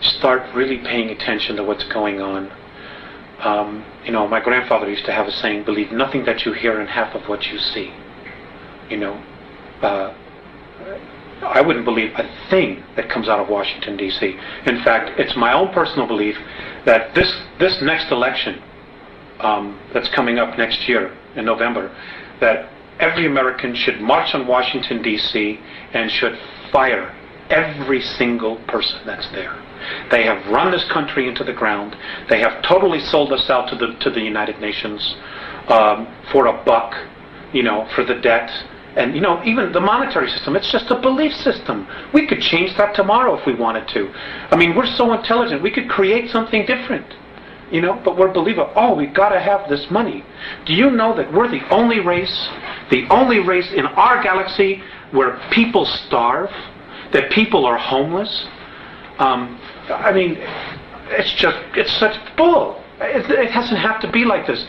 Speaker 2: Start really paying attention to what's going on. My grandfather used to have a saying, believe nothing that you hear and half of what you see. I wouldn't believe a thing that comes out of Washington, D.C. In fact, it's my own personal belief that this next election that's coming up next year in November, that every American should march on Washington, D.C. and should fire every single person that's there. They have run this country into the ground. They have totally sold us out to the United Nations for a buck, for the debt. And, even the monetary system, it's just a belief system. We could change that tomorrow if we wanted to. I mean, we're so intelligent, we could create something different. But we're believing, we've got to have this money. Do you know that we're the only race in our galaxy where people starve, that people are homeless? It's such bull. It doesn't have to be like this.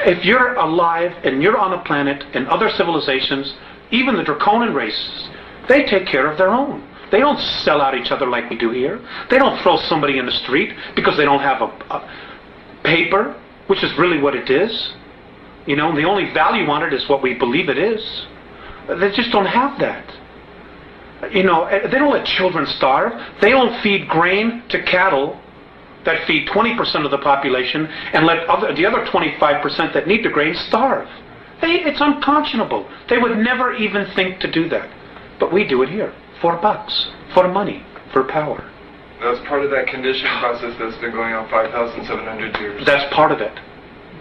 Speaker 2: If you're alive and you're on a planet and other civilizations, even the draconian races, they take care of their own. They don't sell out each other like we do here. They don't throw somebody in the street because they don't have a paper, which is really what it is. The only value on it is what we believe it is. They just don't have that. They don't let children starve. They don't feed grain to cattle that feed 20% of the population and let the other 25% that need the grain starve. It's unconscionable. They would never even think to do that. But we do it here. For bucks, for money, for power.
Speaker 1: That's part of that conditioning process that's been going on 5,700 years.
Speaker 2: That's part of it.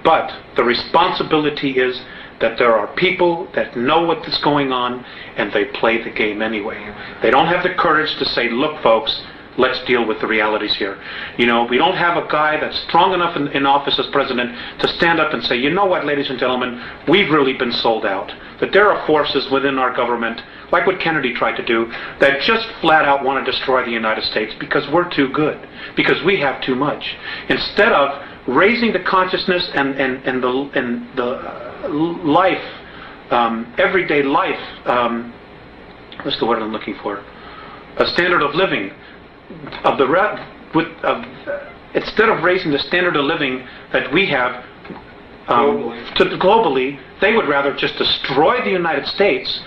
Speaker 2: But the responsibility is that there are people that know what is going on and they play the game anyway. They don't have the courage to say, look folks, let's deal with the realities here. We don't have a guy that's strong enough in office as president to stand up and say, you know what, ladies and gentlemen, we've really been sold out. That there are forces within our government, like what Kennedy tried to do, that just flat out want to destroy the United States because we're too good, because we have too much. Instead of raising the consciousness and the life, everyday life, what's the word I'm looking for? A standard of living. Instead of raising the standard of living that we have globally, they would rather just destroy the United States,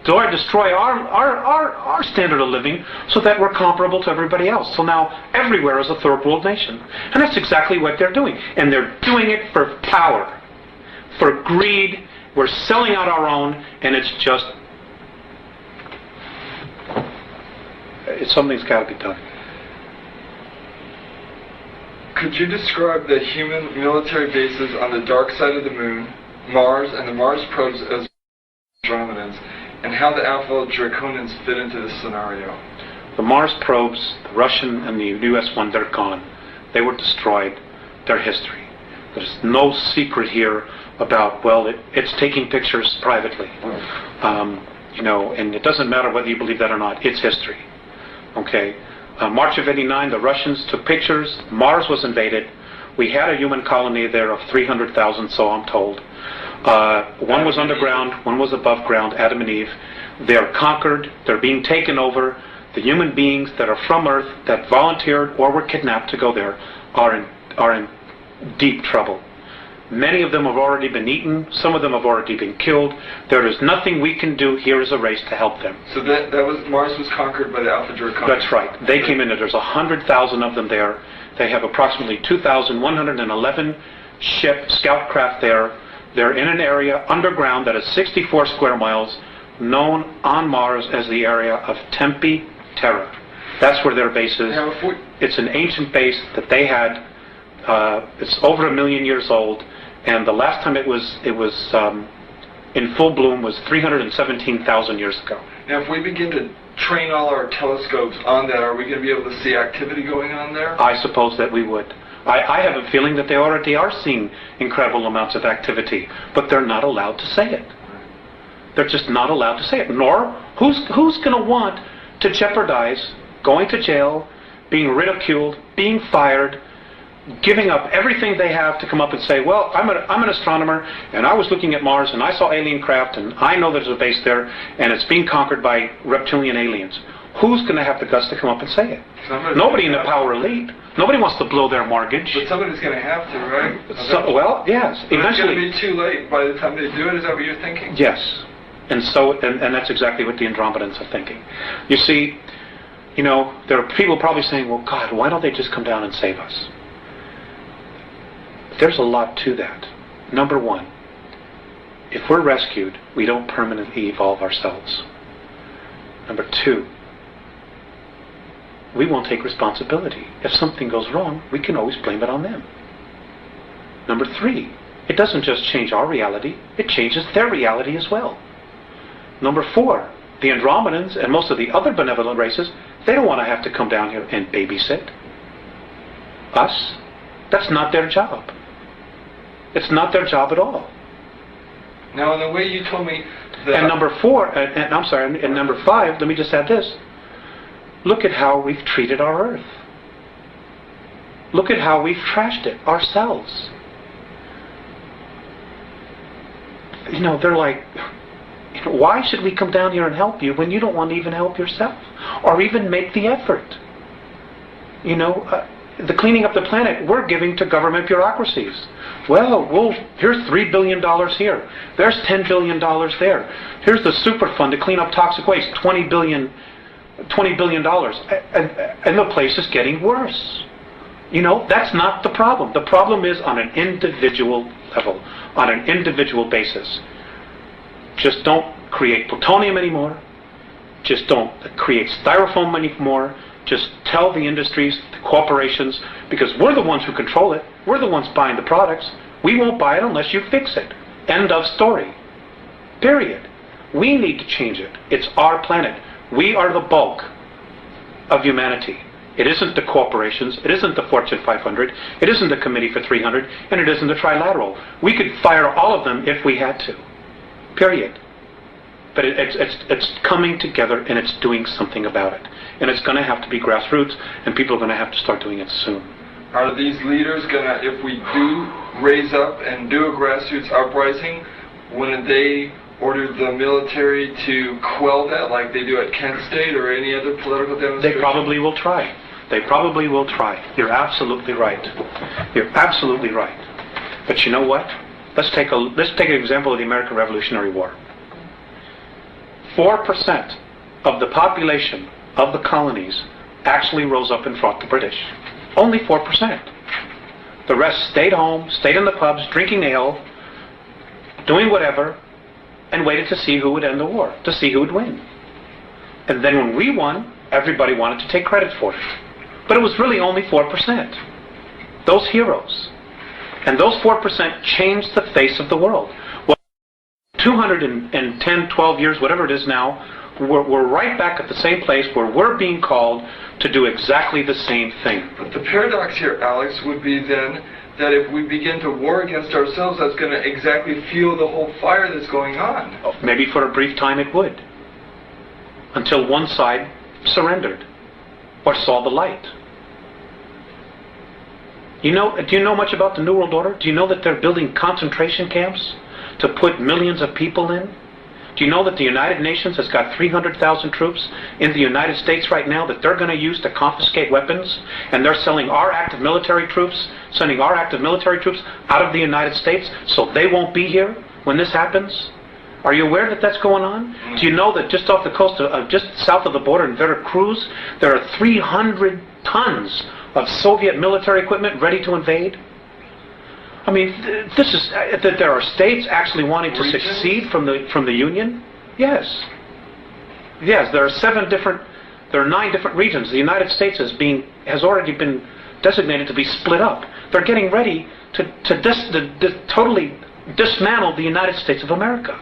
Speaker 2: destroy our standard of living, so that we're comparable to everybody else. So now everywhere is a third world nation, and that's exactly what they're doing. And they're doing it for power, for greed. We're selling out our own, and something's got to be done.
Speaker 1: Could you describe the human military bases on the dark side of the moon, Mars, and the Mars probes as Andromedans, and how the Alpha Draconians fit into this scenario?
Speaker 2: The Mars probes, the Russian and the US one, they're gone. They were destroyed. They're history. There's no secret here about, it's taking pictures privately. And it doesn't matter whether you believe that or not. It's history. Okay? March of '89, the Russians took pictures. Mars was invaded. We had a human colony there of 300,000, so I'm told. One was underground, one was above ground, Adam and Eve. They're conquered. They're being taken over. The human beings that are from Earth, that volunteered or were kidnapped to go there, are in deep trouble. Many of them have already been eaten. Some of them have already been killed. There is nothing we can do here as a race to help them.
Speaker 1: So Mars was conquered by the Alpha Draconians.
Speaker 2: That's right. They came in. There's 100,000 of them there. They have approximately 2,111 scout craft there. They're in an area underground that is 64 square miles, known on Mars as the area of Tempe Terra. That's where their base is. It's an ancient base that they had. It's over 1 million years old, and the last time it was in full bloom was 317,000 years ago.
Speaker 1: Now, if we begin to train all our telescopes on that, are we going to be able to see activity going on there?
Speaker 2: I suppose that we would. I have a feeling that they already are seeing incredible amounts of activity, but they're not allowed to say it. They're just not allowed to say it. Nor, who's going to want to jeopardize going to jail, being ridiculed, being fired, giving up everything they have to come up and say, well, I'm an astronomer, and I was looking at Mars, and I saw alien craft, and I know there's a base there, and it's being conquered by reptilian aliens. Who's going to have the guts to come up and say it? Nobody in the power elite. Nobody wants to blow their mortgage.
Speaker 1: But somebody's going to have to, right?
Speaker 2: Well, yes.
Speaker 1: But
Speaker 2: eventually,
Speaker 1: it's going to be too late by the time they do it. Is that what you're thinking?
Speaker 2: Yes. And that's exactly what the Andromedans are thinking. You see, there are people probably saying, well, God, why don't they just come down and save us? There's a lot to that. Number one, if we're rescued, we don't permanently evolve ourselves. Number two, we won't take responsibility. If something goes wrong, we can always blame it on them. Number three, it doesn't just change our reality, it changes their reality as well. Number four, the Andromedans and most of the other benevolent races, they don't want to have to come down here and babysit us. That's not their job. It's not their job at all.
Speaker 1: Now, in the way you told me that...
Speaker 2: And number number five, let me just add this. Look at how we've treated our Earth. Look at how we've trashed it ourselves. They're like, why should we come down here and help you when you don't want to even help yourself? Or even make the effort? The cleaning up the planet, we're giving to government bureaucracies. Well, here's $3 billion here. There's $10 billion there. Here's the super fund to clean up toxic waste, $20 billion. And the place is getting worse. That's not the problem. The problem is on an individual level, on an individual basis. Just don't create plutonium anymore. Just don't create styrofoam anymore. Just tell the industries, the corporations, because we're the ones who control it. We're the ones buying the products. We won't buy it unless you fix it. End of story. Period. We need to change it. It's our planet. We are the bulk of humanity. It isn't the corporations. It isn't the Fortune 500. It isn't the Committee for 300. And it isn't the Trilateral. We could fire all of them if we had to. Period. But it's coming together and it's doing something about it. And it's going to have to be grassroots, and people are going to have to start doing it soon.
Speaker 1: Are these leaders going to, if we do raise up and do a grassroots uprising, wouldn't they order the military to quell that like they do at Kent State or any other political demonstration?
Speaker 2: They probably will try. They probably will try. You're absolutely right. You're absolutely right. But you know what? Let's take an example of the American Revolutionary War. 4% of the population of the colonies actually rose up and fought the British. Only 4%. The rest stayed home, stayed in the pubs, drinking ale, doing whatever, and waited to see who would end the war, to see who would win. And then when we won, everybody wanted to take credit for it. But it was really only 4%. Those heroes. And those 4% changed the face of the world. Well, 210, 12 years, whatever it is now, we're right back at the same place where we're being called to do exactly the same thing.
Speaker 1: But the paradox here, Alex, would be then that if we begin to war against ourselves, that's going to exactly fuel the whole fire that's going on.
Speaker 2: Maybe for a brief time it would. Until one side surrendered or saw the light. Do you know much about the New World Order? Do you know that they're building concentration camps to put millions of people in? Do you know that the United Nations has got 300,000 troops in the United States right now that they're going to use to confiscate weapons? And they're sending our active military troops out of the United States so they won't be here when this happens? Are you aware that that's going on? Do you know that just off the coast of just south of the border in Veracruz, there are 300 tons of Soviet military equipment ready to invade? I mean, this is that there are states actually wanting to secede from the Union. Yes, there are 9 different regions. The United States has already been designated to be split up. They're getting ready to totally dismantle the United States of America.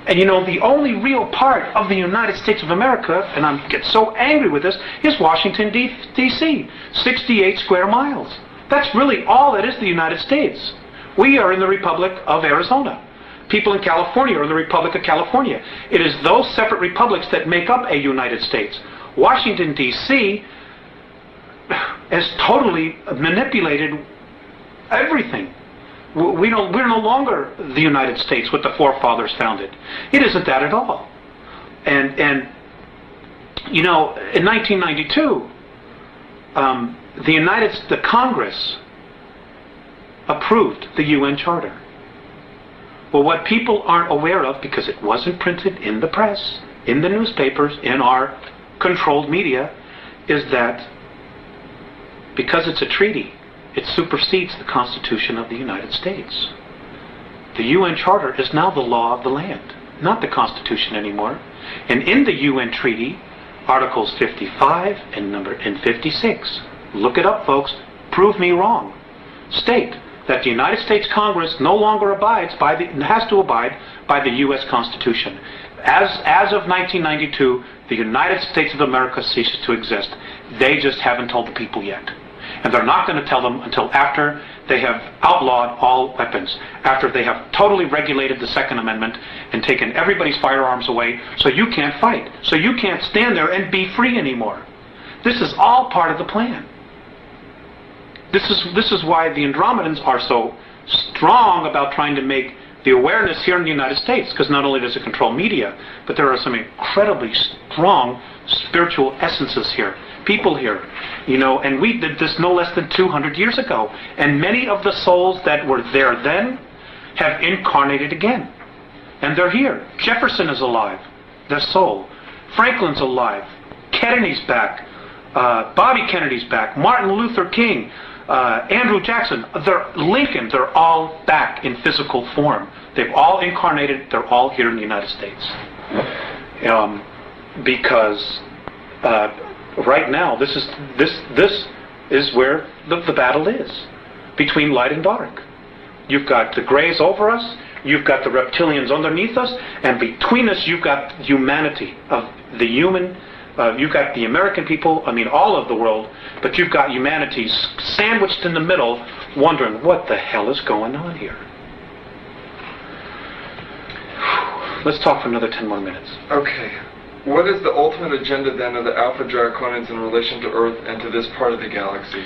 Speaker 2: And you know, the only real part of the United States of America, and I get so angry with this, is Washington, D.C., 68 square miles. That's really all that is the United States. We are in the Republic of Arizona. People in California are in the Republic of California. It is those separate republics that make up a United States. Washington, D.C. has totally manipulated everything. We're no longer the United States, what the forefathers founded. It isn't that at all. And you know, in 1992, the Congress approved the UN Charter. Well, what people aren't aware of, because it wasn't printed in the press, in the newspapers, in our controlled media, is that because it's a treaty, it supersedes the Constitution of the United States. The UN Charter is now the law of the land, not the Constitution anymore. And in the UN Treaty, Articles 55 and 56, look it up, folks, prove me wrong, state that the United States Congress no longer has to abide by the U.S. Constitution. As of 1992, the United States of America ceases to exist. They just haven't told the people yet. And they're not going to tell them until after they have outlawed all weapons, after they have totally regulated the Second Amendment and taken everybody's firearms away, so you can't fight, so you can't stand there and be free anymore. This is all part of the plan. This is why the Andromedans are so strong about trying to make the awareness here in the United States, because not only does it control media, but there are some incredibly strong spiritual essences here, people here, you know, and we did this no less than 200 years ago, and many of the souls that were there then have incarnated again, and they're here. Jefferson is alive, their soul. Franklin's alive. Kennedy's back. Bobby Kennedy's back. Martin Luther King. Andrew Jackson, Lincoln, they're all back in physical form. They've all incarnated, they're all here in the United States. Because right now, this is where the battle is, between light and dark. You've got the grays over us, you've got the reptilians underneath us, and between us you've got humanity, of the human. You've got the American people, I mean all of the world, but you've got humanity sandwiched in the middle, wondering what the hell is going on here. Let's talk for another 10 more minutes.
Speaker 1: Okay. What is the ultimate agenda then of the Alpha Draconians in relation to Earth and to this part of the galaxy?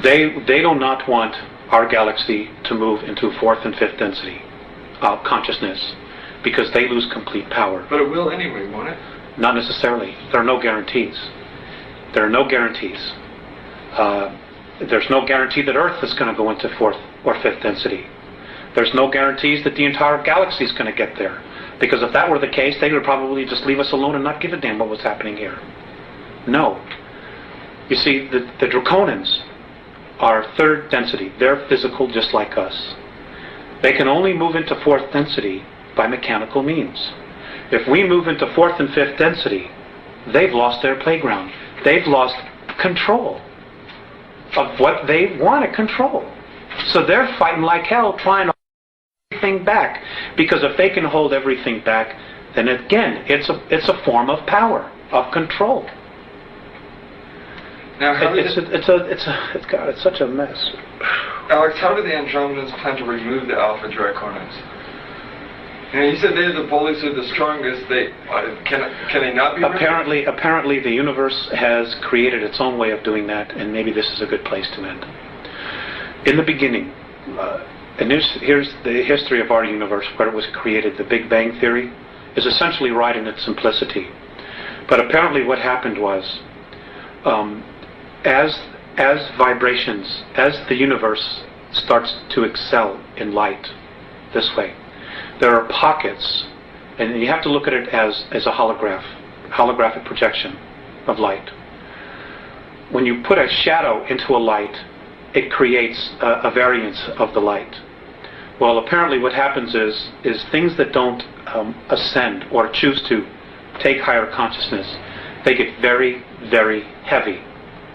Speaker 2: They do not want our galaxy to move into 4th and 5th density consciousness, because they lose complete power.
Speaker 1: But it will anyway, won't it?
Speaker 2: Not necessarily. There are no guarantees. There are no guarantees. There's no guarantee that Earth is going to go into 4th or 5th density. There's no guarantees that the entire galaxy is going to get there. Because if that were the case, they would probably just leave us alone and not give a damn what was happening here. No. You see, the Draconians are 3rd density. They're physical just like us. They can only move into 4th density by mechanical means. If we move into 4th and 5th density, they've lost their playground. They've lost control of what they want to control. So they're fighting like hell, trying to hold everything back. Because if they can hold everything back, then again, it's a form of power, of control.
Speaker 1: Now,
Speaker 2: it's such a mess.
Speaker 1: Alex, how do the Andromedans plan to remove the Alpha Draconians? You said they're the bullies who are the strongest. Can they not be?
Speaker 2: Apparently, the universe has created its own way of doing that, and maybe this is a good place to end. In the beginning, and here's the history of our universe, where it was created. The Big Bang Theory is essentially right in its simplicity. But apparently, what happened was, as vibrations, as the universe starts to excel in light, this way. There are pockets, and you have to look at it as a holographic projection of light, when you put a shadow into a light, it creates a variance of the light. Well, apparently what happens is things that don't ascend or choose to take higher consciousness, they get very, very heavy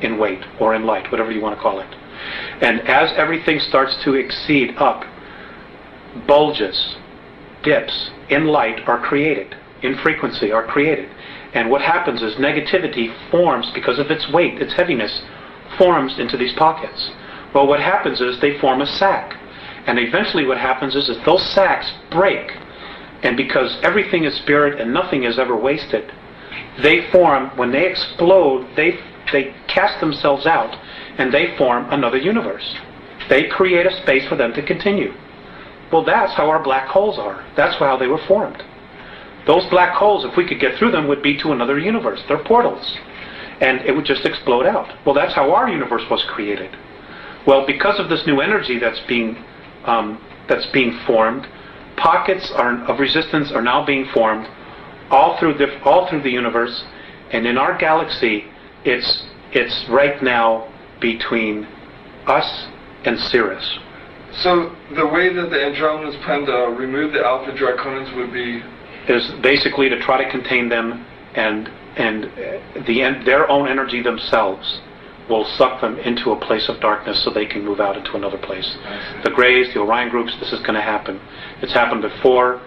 Speaker 2: in weight or in light, whatever you want to call it. And as everything starts to exceed up, bulges, dips in light are created, in frequency are created. And what happens is negativity forms, because of its weight, its heaviness, forms into these pockets. Well, what happens is they form a sac. And eventually what happens is those sacs break. And because everything is spirit and nothing is ever wasted, they form, when they explode, they cast themselves out and they form another universe. They create a space for them to continue. Well, that's how our black holes are. That's how they were formed. Those black holes, if we could get through them, would be to another universe. They're portals. And it would just explode out. Well, that's how our universe was created. Well, because of this new energy that's being formed, pockets of resistance are now being formed all through the universe. And in our galaxy, it's right now between us and Sirius.
Speaker 1: So the way that the Andromedans plan to remove the Alpha Draconans would be
Speaker 2: is basically to try to contain them, and their own energy themselves will suck them into a place of darkness so they can move out into another place. The Greys, the Orion groups, this is going to happen. It's happened before.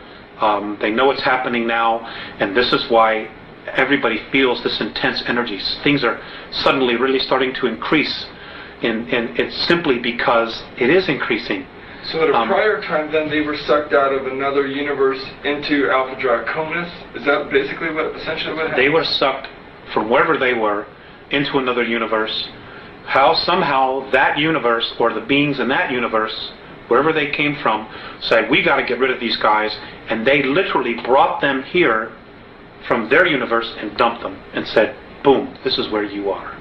Speaker 2: They know it's happening now, and this is why everybody feels this intense energy. Things are suddenly really starting to increase, and it's simply because it is increasing.
Speaker 1: So at a prior time, then, they were sucked out of another universe into Alpha Draconis? Is that basically essentially what happened?
Speaker 2: They were sucked from wherever they were into another universe. How somehow that universe, or the beings in that universe, wherever they came from, said, we got to get rid of these guys, and they literally brought them here from their universe and dumped them and said, boom, this is where you are.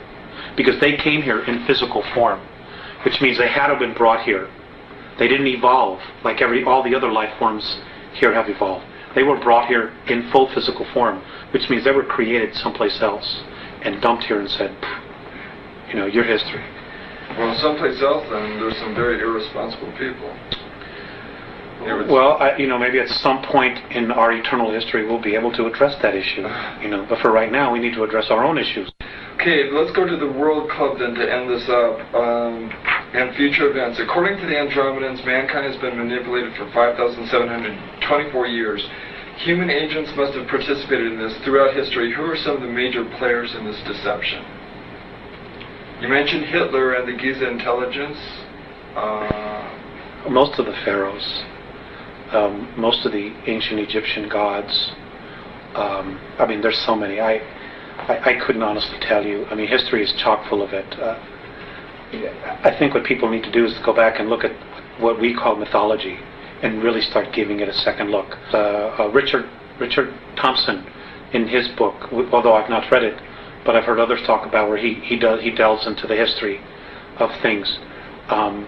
Speaker 2: Because they came here in physical form, which means they had to have been brought here. They didn't evolve like all the other life forms here have evolved. They were brought here in full physical form, which means they were created someplace else and dumped here and said, your history.
Speaker 1: Well, someplace else, then, there's some very irresponsible people.
Speaker 2: Well, maybe at some point in our eternal history we'll be able to address that issue. But for right now, we need to address our own issues.
Speaker 1: Okay, let's go to the World Club then to end this up. And future events. According to the Andromedans, mankind has been manipulated for 5,724 years. Human agents must have participated in this throughout history. Who are some of the major players in this deception? You mentioned Hitler and the Giza intelligence.
Speaker 2: Most of the pharaohs, most of the ancient Egyptian gods. There's so many. I couldn't honestly tell you. History is chock full of it. I think what people need to do is go back and look at what we call mythology and really start giving it a second look. Richard Thompson, in his book, although I've not read it, but I've heard others talk about where he delves into the history of things. And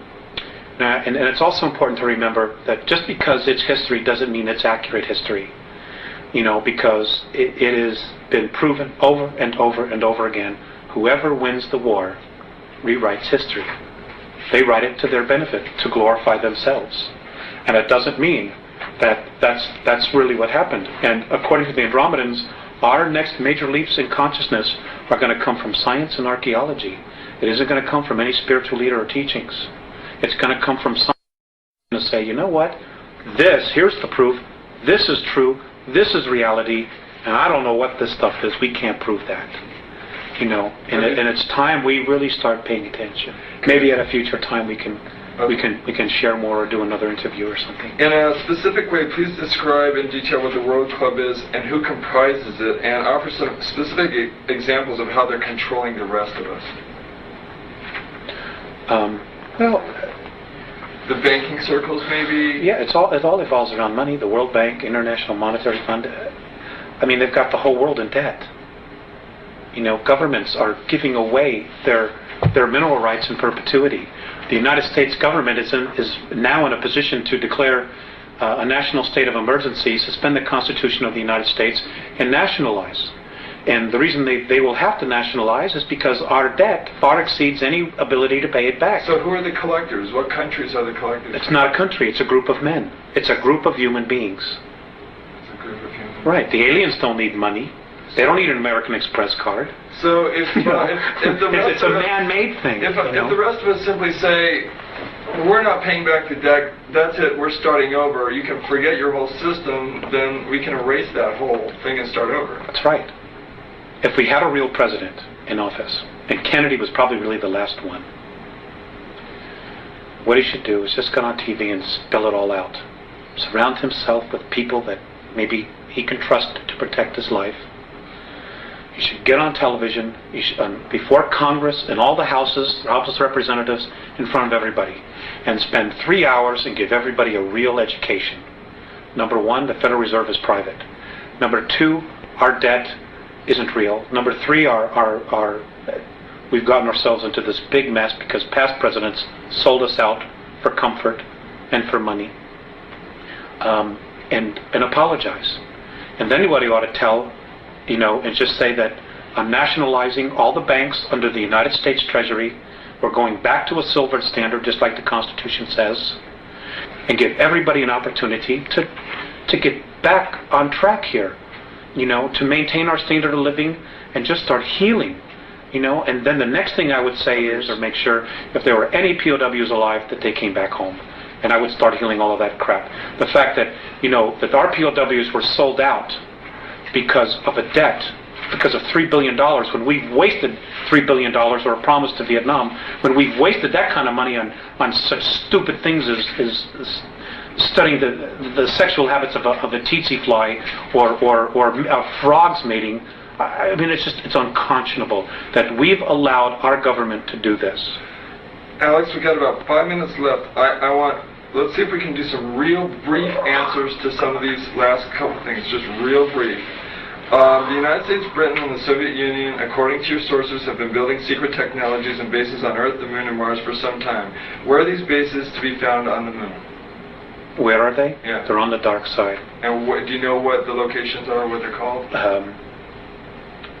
Speaker 2: it's also important to remember that just because it's history doesn't mean it's accurate history. Because it has been proven over and over and over again, whoever wins the war rewrites history. They write it to their benefit, to glorify themselves. And it doesn't mean that that's really what happened. And according to the Andromedans, our next major leaps in consciousness are going to come from science and archaeology. It isn't going to come from any spiritual leader or teachings. It's going to come from science to say, you know what? Here's the proof. This is true. This is reality. And I don't know what this stuff is. We can't prove that. And it's time we really start paying attention. Maybe at a future time we can share more or do another interview or something.
Speaker 1: In a specific way, please describe in detail what the World Club is and who comprises it, and offer some specific examples of how they're controlling the rest of us. The banking circles, maybe?
Speaker 2: Yeah, it all evolves around money. The World Bank, International Monetary Fund. They've got the whole world in debt. Governments are giving away their mineral rights in perpetuity. The United States government is now in a position to declare a national state of emergency, suspend the Constitution of the United States, and nationalize. And the reason they will have to nationalize is because our debt far exceeds any ability to pay it back.
Speaker 1: So who are the collectors? What countries are the collectors?
Speaker 2: It's not a country, it's a group of men. It's a group of human beings.
Speaker 1: It's a group of humans.
Speaker 2: Right, the aliens don't need money. They don't need an American Express card.
Speaker 1: So if the rest
Speaker 2: It's a man-made thing.
Speaker 1: If the rest of us simply say, we're not paying back the debt, that's it, we're starting over, you can forget your whole system, then we can erase that whole thing and start over.
Speaker 2: That's right. If we had a real president in office, and Kennedy was probably really the last one, what he should do is just go on TV and spell it all out. Surround himself with people that maybe he can trust to protect his life. He should get on television before Congress and all the houses, the House of Representatives, in front of everybody, and spend 3 hours and give everybody a real education. Number one, the Federal Reserve is private. Number two, our debt isn't real. Number three, we've gotten ourselves into this big mess because past presidents sold us out for comfort and for money, and apologize. And then what he ought to tell, and just say that I'm nationalizing all the banks under the United States Treasury. We're going back to a silver standard, just like the Constitution says, and give everybody an opportunity to get back on track here, to maintain our standard of living and just start healing, And then the next thing I would say is, or make sure, if there were any POWs alive, that they came back home. And I would start healing all of that crap. The fact that, that our POWs were sold out because of a debt, because of $3 billion, when we've wasted $3 billion, or a promise to Vietnam, when we've wasted that kind of money on such stupid things as studying the sexual habits of a tsetse fly or frogs mating. I mean, it's unconscionable that we've allowed our government to do this.
Speaker 1: Alex, we got about 5 minutes left. Let's see if we can do some real brief answers to some of these last couple things, just real brief. The United States, Britain, and the Soviet Union, according to your sources, have been building secret technologies and bases on Earth, the Moon, and Mars for some time. Where are these bases to be found on the Moon?
Speaker 2: Where are they?
Speaker 1: Yeah.
Speaker 2: They're on the dark side.
Speaker 1: And do you know what the locations are, what they're called?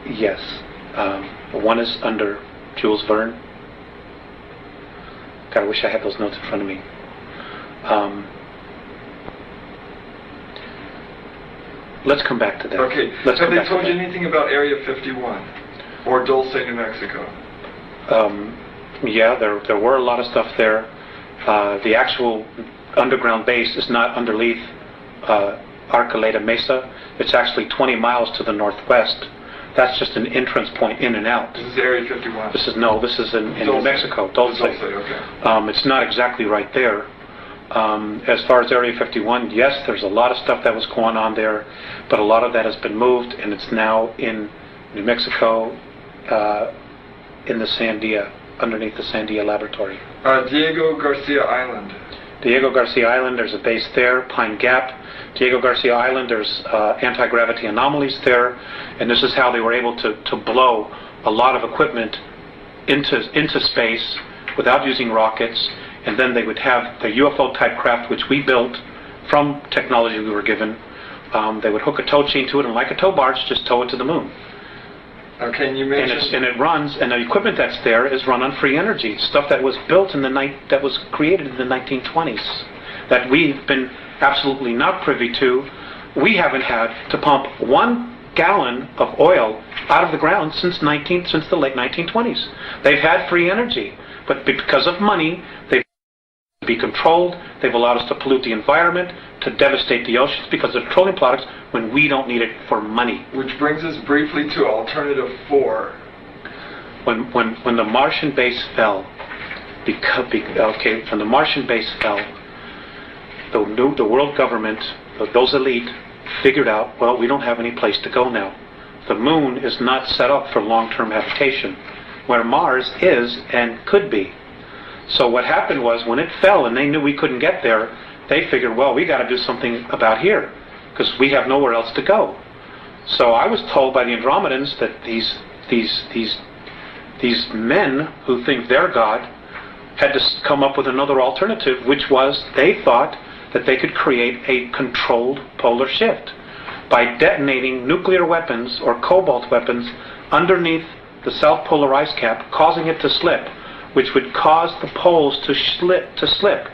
Speaker 2: Yes. One is under Jules Verne. God, I wish I had those notes in front of me. Let's come back to that.
Speaker 1: Okay. Have they told you anything about Area 51 or Dulce, New Mexico?
Speaker 2: Yeah, there were a lot of stuff there. The actual underground base is not underneath Arcoleta Mesa. It's actually 20 miles to the northwest. That's just an entrance point in and out.
Speaker 1: This is Area 51.
Speaker 2: This is in New Mexico, Dulce.
Speaker 1: Okay.
Speaker 2: It's not exactly right there. As far as Area 51, yes, there's a lot of stuff that was going on there, but a lot of that has been moved, and it's now in New Mexico, in the Sandia, underneath the Sandia Laboratory.
Speaker 1: Diego Garcia Island.
Speaker 2: Diego Garcia Island, there's a base there. Pine Gap. Diego Garcia Island, there's anti-gravity anomalies there, and this is how they were able to blow a lot of equipment into space without using rockets. And then they would have the UFO-type craft, which we built from technology we were given. They would hook a tow chain to it, and like a tow barge, just tow it to the moon.
Speaker 1: Okay, and you mentioned...
Speaker 2: And it runs, and the equipment that's there is run on free energy, stuff that was built that was created in the 1920s, that we've been absolutely not privy to. We haven't had to pump 1 gallon of oil out of the ground since the late 1920s. They've had free energy, but because of money, they've be controlled. They've allowed us to pollute the environment, to devastate the oceans because of petroleum products when we don't need it for money.
Speaker 1: Which brings us briefly to Alternative 4.
Speaker 2: When the Martian base fell, when the Martian base fell, the world government, those elite, figured out, well, we don't have any place to go now. The moon is not set up for long-term habitation, where Mars is and could be. So what happened was, when it fell and they knew we couldn't get there, they figured, well, we got to do something about here because we have nowhere else to go. So I was told by the Andromedans that these men who think they're God had to come up with another alternative, which was they thought that they could create a controlled polar shift by detonating nuclear weapons or cobalt weapons underneath the South Polar ice cap, causing it to slip, which would cause the poles to slip.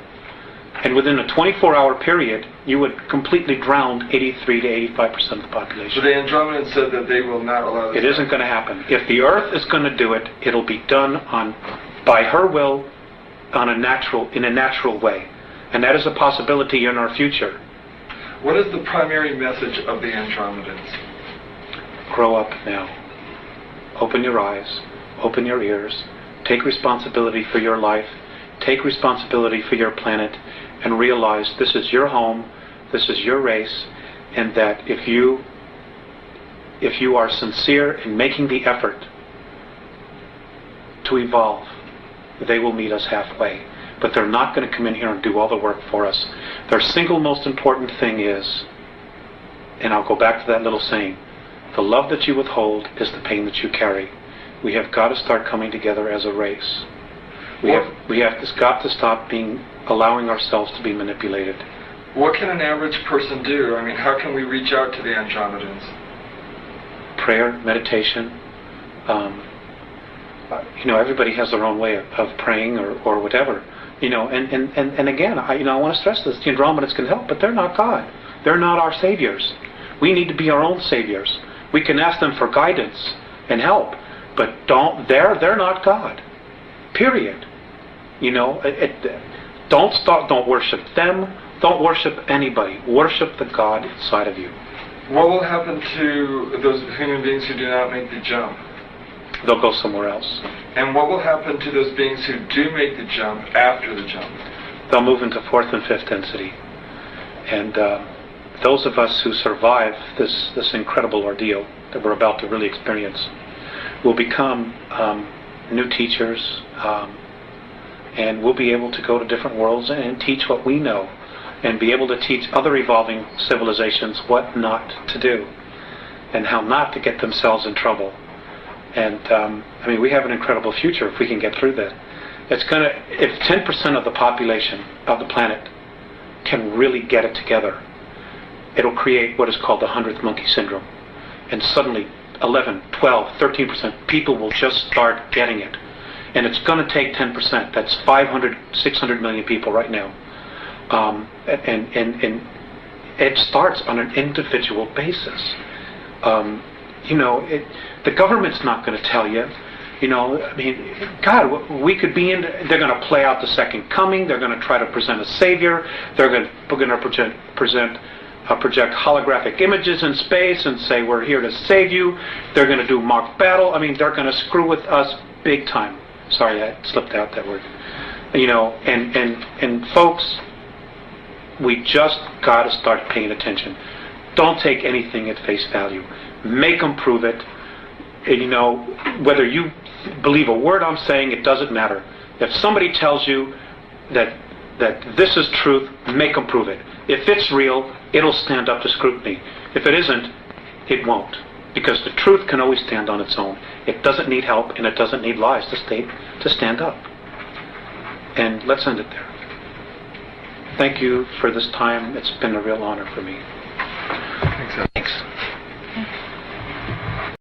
Speaker 2: And within a 24-hour period, you would completely drown 83 to 85% of the population.
Speaker 1: So the Andromedans said that they will not allow this.
Speaker 2: It isn't going to happen. If the Earth is going to do it, it'll be done by her will, in a natural way. And that is a possibility in our future.
Speaker 1: What is the primary message of the Andromedans?
Speaker 2: Grow up now. Open your eyes. Open your ears. Take responsibility for your life. Take responsibility for your planet. And realize this is your home. This is your race. And that if you are sincere in making the effort to evolve, they will meet us halfway. But they're not going to come in here and do all the work for us. Their single most important thing is, and I'll go back to that little saying, the love that you withhold is the pain that you carry. We have got to start coming together as a race. We have got to stop allowing ourselves to be manipulated.
Speaker 1: What can an average person do? I mean, how can we reach out to the Andromedans?
Speaker 2: Prayer, meditation. Everybody has their own way of praying or whatever. And again, I want to stress this: the Andromedans can help, but they're not God. They're not our saviors. We need to be our own saviors. We can ask them for guidance and help, but they're not God. Period. Don't worship them. Don't worship anybody. Worship the God inside of you.
Speaker 1: What will happen to those human beings who do not make the jump?
Speaker 2: They'll go somewhere else.
Speaker 1: And what will happen to those beings who do make the jump after the jump?
Speaker 2: They'll move into fourth and fifth density. And those of us who survive this incredible ordeal that we're about to really experience will become new teachers, and we'll be able to go to different worlds and teach what we know, and be able to teach other evolving civilizations what not to do and how not to get themselves in trouble. And we have an incredible future if we can get through that. If 10% of the population of the planet can really get it together, it'll create what is called the 100th monkey syndrome. And suddenly 11, 12, 13% people will just start getting it. And it's going to take 10%. That's 500, 600 million people right now. And it starts on an individual basis. The government's not going to tell you. God, we could be in. They're going to play out the second coming. They're going to try to present a savior. They're going to project holographic images in space and say we're here to save you. They're going to do mock battle. They're going to screw with us big time. Sorry, I slipped out that word. And folks, we just got to start paying attention. Don't take anything at face value. Make them prove it. Whether you believe a word I'm saying, it doesn't matter. If somebody tells you that this is truth, make them prove it. If it's real, it'll stand up to scrutiny. If it isn't, it won't. Because the truth can always stand on its own. It doesn't need help, and it doesn't need lies to stand up. And let's end it there. Thank you for this time. It's been a real honor for me.